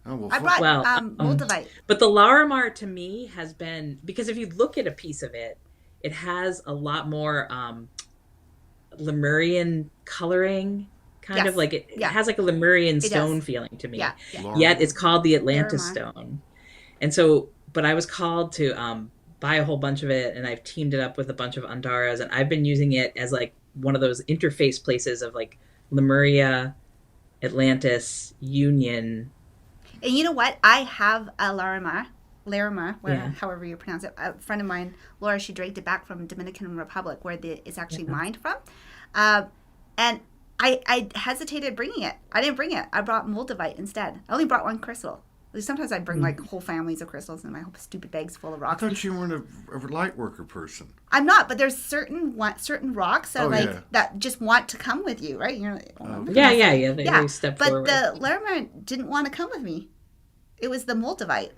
Oh, well, I brought Moldavite. But the Larimar to me has been, because if you look at a piece of it, it has a lot more Lemurian coloring, kind of like it has like a Lemurian stone feeling to me. Yeah. Yet it's called the Atlantis stone. And so, but I was called to buy a whole bunch of it, and I've teamed it up with a bunch of Andaras, and I've been using it as like one of those interface places of like Lemuria, Atlantis, Union. And you know what? I have a Larimar, however you pronounce it. A friend of mine, Laura, she dragged it back from Dominican Republic, where it's actually mined from. And I hesitated bringing it. I didn't bring it. I brought Moldavite instead. I only brought one crystal. Sometimes I bring like whole families of crystals in my whole stupid bags full of rocks. I thought you weren't a light worker person. I'm not, but there's certain rocks that that just want to come with you, right? You're like, They step but forward. the Larimar didn't want to come with me. It was the Moldavite.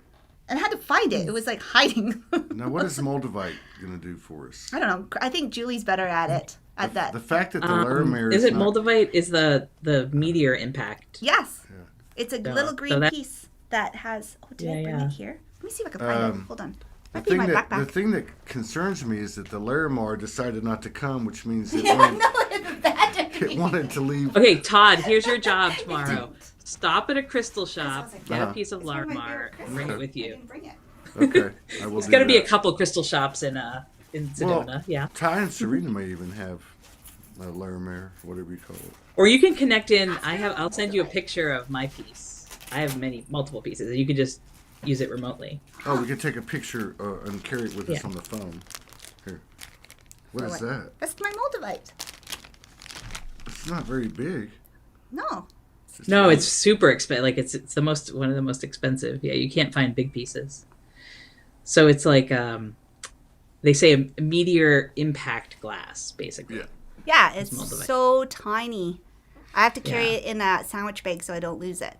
And I had to find it. It was like hiding. Now, what is Moldavite going to do for us? I don't know. I think Julie's better at it. At that. The fact that the Laramere is it not, Moldavite? Is the meteor impact? Yes. Yeah. It's a So- little so green that- piece that has. Oh, did I bring Yeah. it here? Let me see if I can find it. Hold on. the Might be in my backpack. the thing that concerns me is that the Laramar decided not to come, which means it, Yeah, wanted, no, it's bad. it wanted to leave. Okay, Todd, here's your job tomorrow. Stop at a crystal shop, That's what I was get like, a piece of It's one of my Larimar, favorite and bring it crystals. with I you. didn't bring it. Okay, I will. There's do got to be a that. couple crystal shops in Sedona, yeah. Ty and Serena may even have Laramere, whatever you call it. Or you can connect in. I'll send you a picture of my piece. I have multiple pieces. You can just use it remotely. Oh, we could take a picture and carry it with us Yeah. on the phone. Here. What is What? that? That's my Moldavite. It's not very big. No. just No, a- it's super expensive. Like it's one of the most expensive. Yeah, you can't find big pieces. So it's like they say a meteor impact glass, basically. Yeah. Yeah, it's Moldavite. so tiny. I have to carry Yeah. it in a sandwich bag so I don't lose it.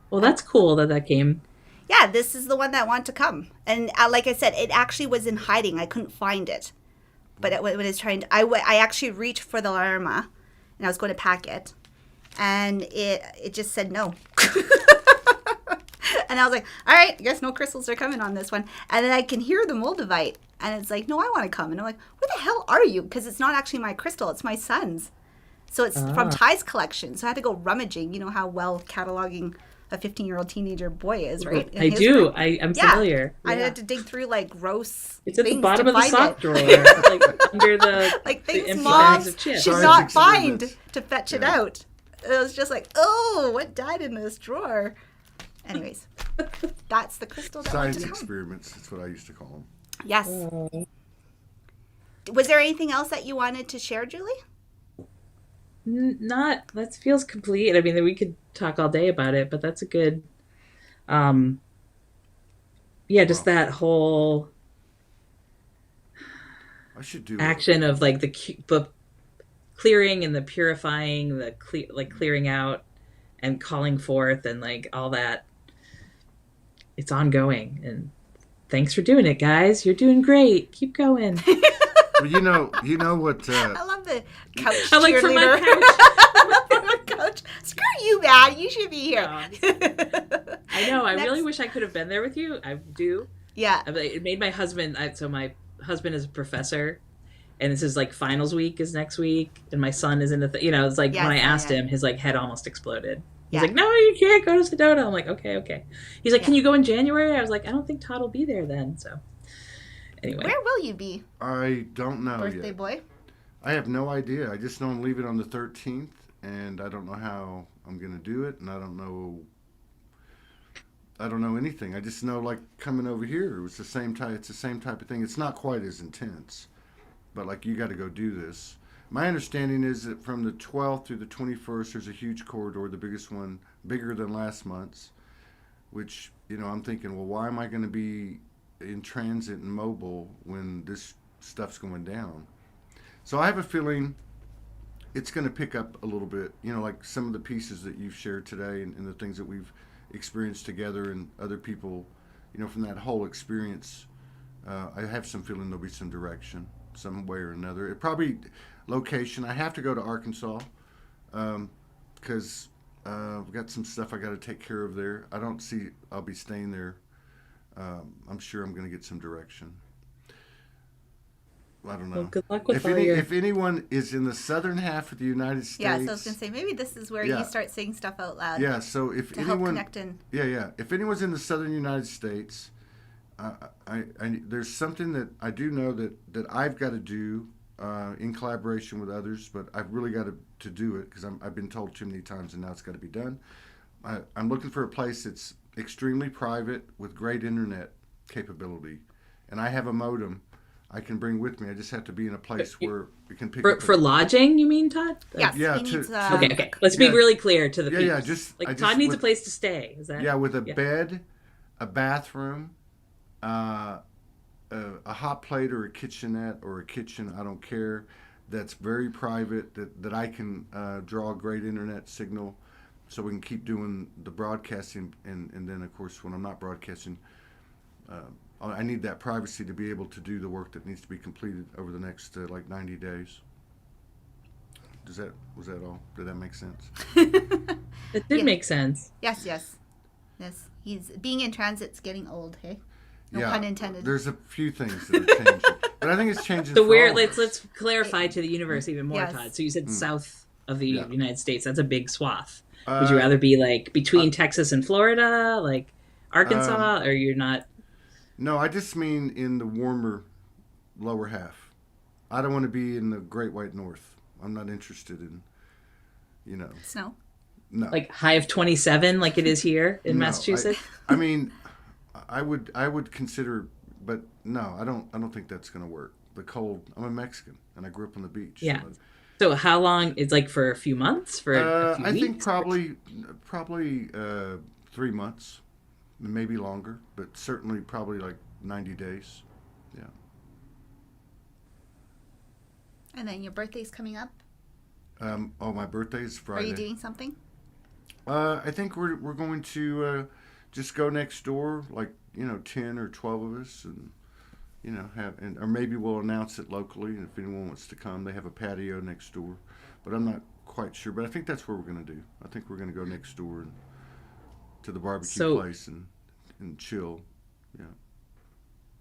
Well, that's cool that came. Yeah, this is the one that wanted to come. And like I said, it actually was in hiding. I couldn't find it. But when it's trying to, I actually reached for the Dharma and I was going to pack it. And it just said no. And I was like, all right, I guess no crystals are coming on this one. And then I can hear the Moldavite. And it's like, no, I want to come. And I'm like, where the hell are you? Because it's not actually my crystal. It's my son's. So it's from Ty's collection. So I had to go rummaging. You know how well cataloging a 15-year-old teenager boy is, right? In I his do. room. I'm Yeah. familiar. I Yeah. had to dig through like gross. It's at the things bottom to of the find sock it. drawer, like under the Like the things empty mom bags of chips. should Science not experiments. find to fetch it Yeah. out. It was just like, oh, what died in this drawer? Anyways, that's the crystal that Science wants to come. experiments. That's what I used to call them. Yes. Was there anything else that you wanted to share, Julie? Not that feels complete. I mean, we could talk all day about it, but that's a good. Yeah, just Wow. that whole I should do action of like the clearing and the purifying, the clearing out and calling forth and like all that. It's ongoing, and thanks for doing it, guys. You're doing great. Keep going. Well, you know what? I love the couch I like from my cheerleader. couch. Couch. Screw you, man. You should be here. I know. I Next. really wish I could have been there with you. I do. Yeah. It made my husband. So my husband is a professor, and this is like finals week is next week, and my son is in the. It's like Yes, when I asked yeah. him, his like head almost exploded. He's Yeah. like, "No, you can't go to Sedona." I'm like, "Okay." He's like, Yeah. "Can you go in January?" I was like, "I don't think Todd will be there then." So, anyway, Where will you be, I don't know birthday yet. boy? I have no idea. I just know I'm leaving on the 13th, and I don't know how I'm going to do it, and I don't know anything. I just know, like, coming over here, it's the same type. It's the same type of thing. It's not quite as intense, but like, you got to go do this. My understanding is that from the 12th through the 21st, there's a huge corridor, the biggest one, bigger than last month's. Which, I'm thinking, well, why am I going to be in transit and mobile when this stuff's going down? So I have a feeling it's going to pick up a little bit, like some of the pieces that you've shared today and the things that we've experienced together and other people, from that whole experience. I have some feeling there'll be some direction, some way or another. It probably location. I have to go to Arkansas because I've got some stuff I got to take care of there. I don't see I'll be staying there. I'm sure I'm going to get some direction. I don't know. well, good luck with If, all any, your. if anyone is in the southern half of the United States, Yeah, so I was gonna say maybe this is where Yeah. you start saying stuff out loud. yeah. So if To help anyone, connect in. yeah. If anyone's in the southern United States, there's something that I do know that I've got to do in collaboration with others, but I've really got to do it because I've been told too many times, and now it's got to be done. I'm looking for a place that's extremely private with great internet capability, and I have a modem I can bring with me. I just have to be in a place where we can pick up. For lodging, you mean, Todd? Yes, Yeah, he needs, Okay. Let's be Yeah. really clear to the Yeah, people. yeah, just- I like just Todd needs a would- place to stay. Is that? Yeah, with a bed, a bathroom, a hot plate or a kitchenette or a kitchen, I don't care, that's very private, that I can draw a great internet signal, so we can keep doing the broadcasting, and then of course when I'm not broadcasting, I need that privacy to be able to do the work that needs to be completed over the next like 90 days. Was that all? Did that make sense? It did make sense. Yes. He's being in transit's getting old, hey? No Yeah, pun intended. There's a few things that are changing, but I think it's changing. So for where all of us. let's clarify to the universe even more, Yes. Todd. So you said south of the Yeah. United States. That's a big swath. Would you rather be like between Texas and Florida, like Arkansas, or you're not? No, I just mean in the warmer lower half. I don't want to be in the Great White North. I'm not interested in, Snow? no. Like high of 27 like it is here in No, Massachusetts? I mean, I would consider, but no, I don't think that's going to work. The cold. I'm a Mexican and I grew up on the beach. Yeah. So how long? It's like for a few months? For a few I weeks? think probably 3 months, maybe longer, but certainly probably like 90 days. Yeah. And then your birthday's coming up. My birthday is Friday. Are you doing something? I think we're going to just go next door, like 10 or 12 of us, and or maybe we'll announce it locally. And if anyone wants to come, they have a patio next door, but I'm not quite sure. But I think that's what we're going to do. I think we're going to go next door to the barbecue place and chill. Yeah.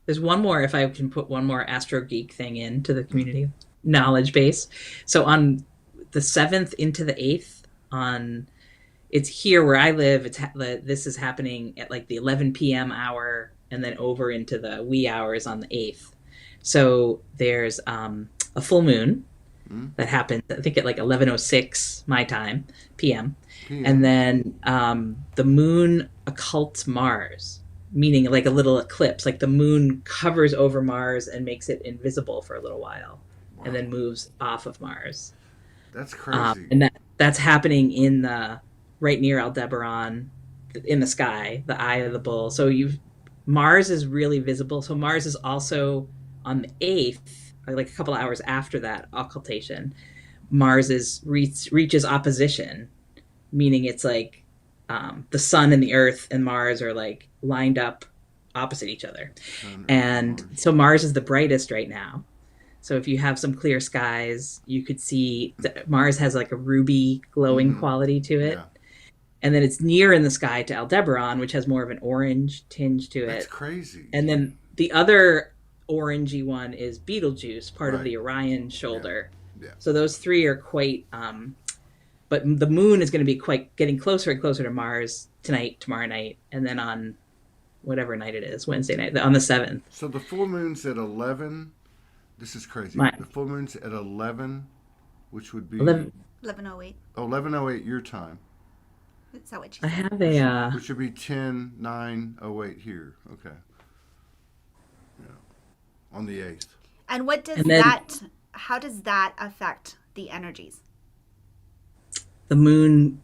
There's one more, if I can put one more Astro Geek thing into the community knowledge base. So on the 7th into the 8th, it's here where I live. This is happening at like the 11 p.m. hour, and then over into the wee hours on the 8th. So there's a full moon that happens, I think at like 11:06 my time, p.m. And then the moon occults Mars, meaning like a little eclipse. Like the moon covers over Mars and makes it invisible for a little while, and then moves off of Mars. That's crazy. And that's happening in right near Aldebaran, in the sky, the eye of the bull. So Mars is really visible. So Mars is also on the 8th, like a couple hours after that occultation. Mars reaches opposition, meaning it's like the sun and the Earth and Mars are like lined up opposite each other. And so Mars is the brightest right now. So if you have some clear skies, you could see that Mars has like a ruby glowing quality to it. Yeah. And then it's near in the sky to Aldebaran, which has more of an orange tinge to it. That's crazy. And then the other orangey one is Betelgeuse, part of the Orion shoulder. Yeah. So those three are quite, but the moon is going to be getting closer and closer to Mars tonight, tomorrow night, and then on whatever night it is, Wednesday night, on the 7th. So the full moon's at 11. This is crazy. The full moon's at 11, which would be 11:08. Oh, 11:08 your time. Is that what you said? I have which would be 10:09:08 here. Okay. Yeah. On the 8th. And how does that affect the energies? The moon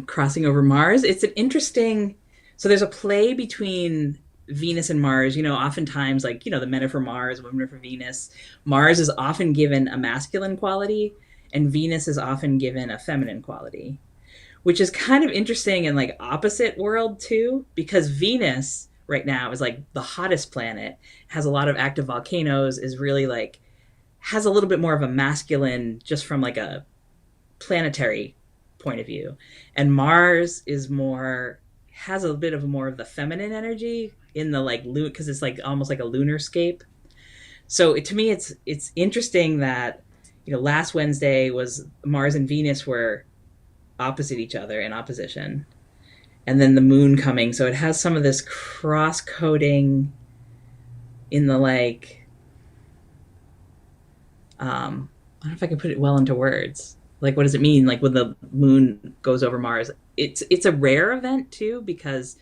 crossing over Mars. It's an interesting. So there's a play between Venus and Mars. Oftentimes, like, the men are for Mars, women are for Venus. Mars is often given a masculine quality, and Venus is often given a feminine quality, which is kind of interesting in like opposite world too, because Venus right now is like the hottest planet, has a lot of active volcanoes, is really like, has a little bit more of a masculine, just from like a planetary point of view. And Mars has a bit of more of the feminine energy in the like because it's like almost like a lunar scape. So to me, it's interesting that last Wednesday was Mars and Venus were opposite each other in opposition, and then the moon coming. So it has some of this cross coding in the like. I don't know if I can put it well into words. Like, what does it mean? Like when the moon goes over Mars, it's a rare event too, because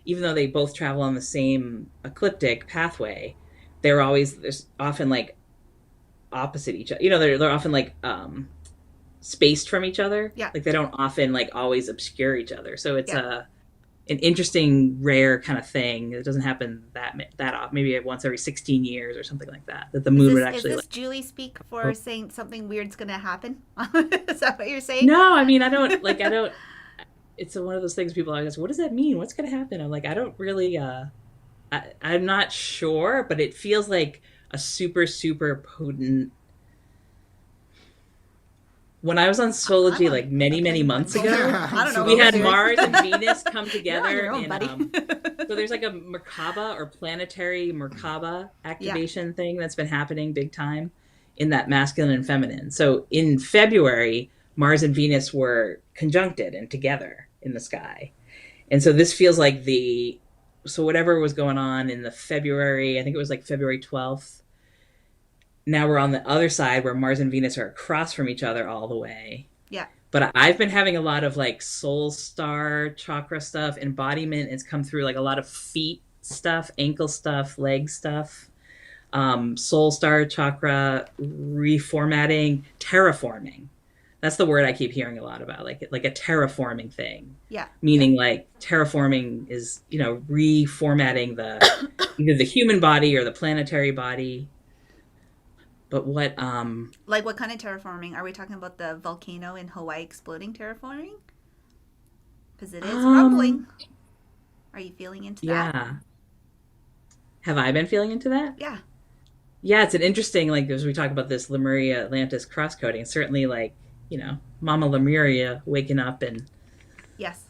even though they both travel on the same ecliptic pathway, there's often like opposite each other. They're often like spaced from each other. Yeah. Like they don't often like always obscure each other. So it's an interesting, rare kind of thing. It doesn't happen that often. Maybe once every 16 years or something like that. That the moon would actually. Is this Julie speak for saying something weird's going to happen? Is that what you're saying? No, I mean I don't. it's one of those things people always ask, what does that mean? What's going to happen? I'm like, I don't really, I'm not sure, but it feels like a super, super potent. When I was on Soulogy like many months ago, I don't know. we what had we're doing. Mars and Venus come You're on together. your own, buddy. So there's like a Merkaba or planetary Merkaba activation thing that's been happening big time in that masculine and feminine. So in February, Mars and Venus were conjuncted and together in the sky. And so this feels like so whatever was going on in the February, I think it was like February 12th. Now we're on the other side where Mars and Venus are across from each other all the way. Yeah. But I've been having a lot of like soul star chakra stuff, embodiment. It's come through like a lot of feet stuff, ankle stuff, leg stuff, soul star chakra, reformatting, terraforming. That's the word I keep hearing a lot about, like a terraforming thing. Yeah. Meaning like terraforming is, reformatting either the human body or the planetary body. But what Like what kind of terraforming? Are we talking about the volcano in Hawaii exploding terraforming? Because it is rumbling. Are you feeling into that? Yeah. Have I been feeling into that? Yeah. Yeah, it's an interesting, like, as we talk about this Lemuria Atlantis cross-coding, certainly like, Mama Lemuria waking up and Yes.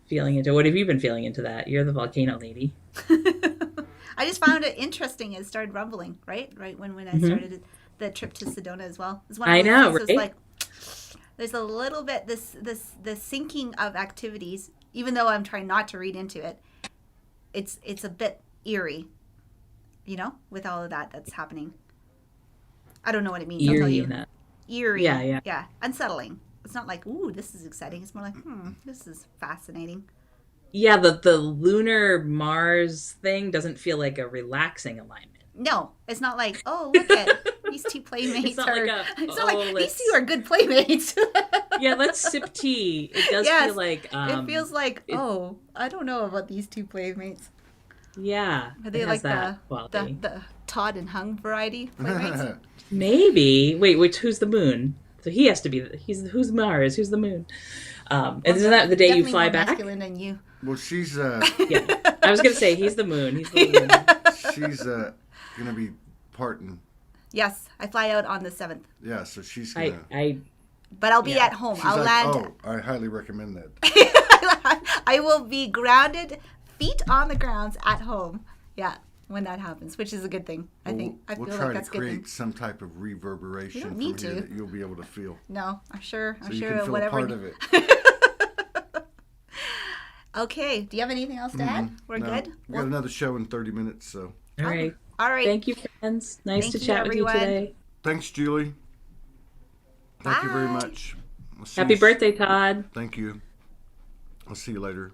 feeling into. What have you been feeling into that? You're the volcano lady. I just found it interesting. It started rumbling, right? Right when I started the trip to Sedona as well. It's one of I those know, things. It's right? like there's a little bit the syncing of activities. Even though I'm trying not to read into it, it's a bit eerie, with all of that's happening. I don't know what it means. I'll tell Eerie you. in that. Eerie. Yeah. Unsettling. It's not like, ooh, this is exciting. It's more like, this is fascinating. Yeah, the lunar Mars thing doesn't feel like a relaxing alignment. No, it's not like, oh, look at these two playmates. It's not like these two are good playmates. Yeah, let's sip tea. It does feel like it feels like, I don't know about these two playmates. Yeah, Are they it like has that quality. the Todd and Hung variety playmates? Maybe. Wait, who's the moon? So he has to be. Who's Mars? Who's the moon? And isn't that the day you Definitely fly more back? masculine than you. Well, she's Yeah, I was gonna say he's the moon. He's the moon. she's gonna be parting. Yes, I fly out on the 7th. Yeah, so she's gonna. But I'll be at home. She's I'll like, land. oh, I highly recommend that. I will be grounded, feet on the grounds at home. Yeah, when that happens, which is a good thing. I think. I feel we'll like try that's to a good thing. create some type of reverberation You don't from need here to. that you'll be able to feel. No, I'm sure. So you can feel whatever. a part of it. Okay. Do you have anything else to add? We're No, good. We got another show in 30 minutes, so. All right. All right. Thank you, friends. Nice Thank to you, chat everyone. with you today. Thanks, Julie. Thank you very Bye. much. Happy birthday, Todd. Thank you. I'll see you later.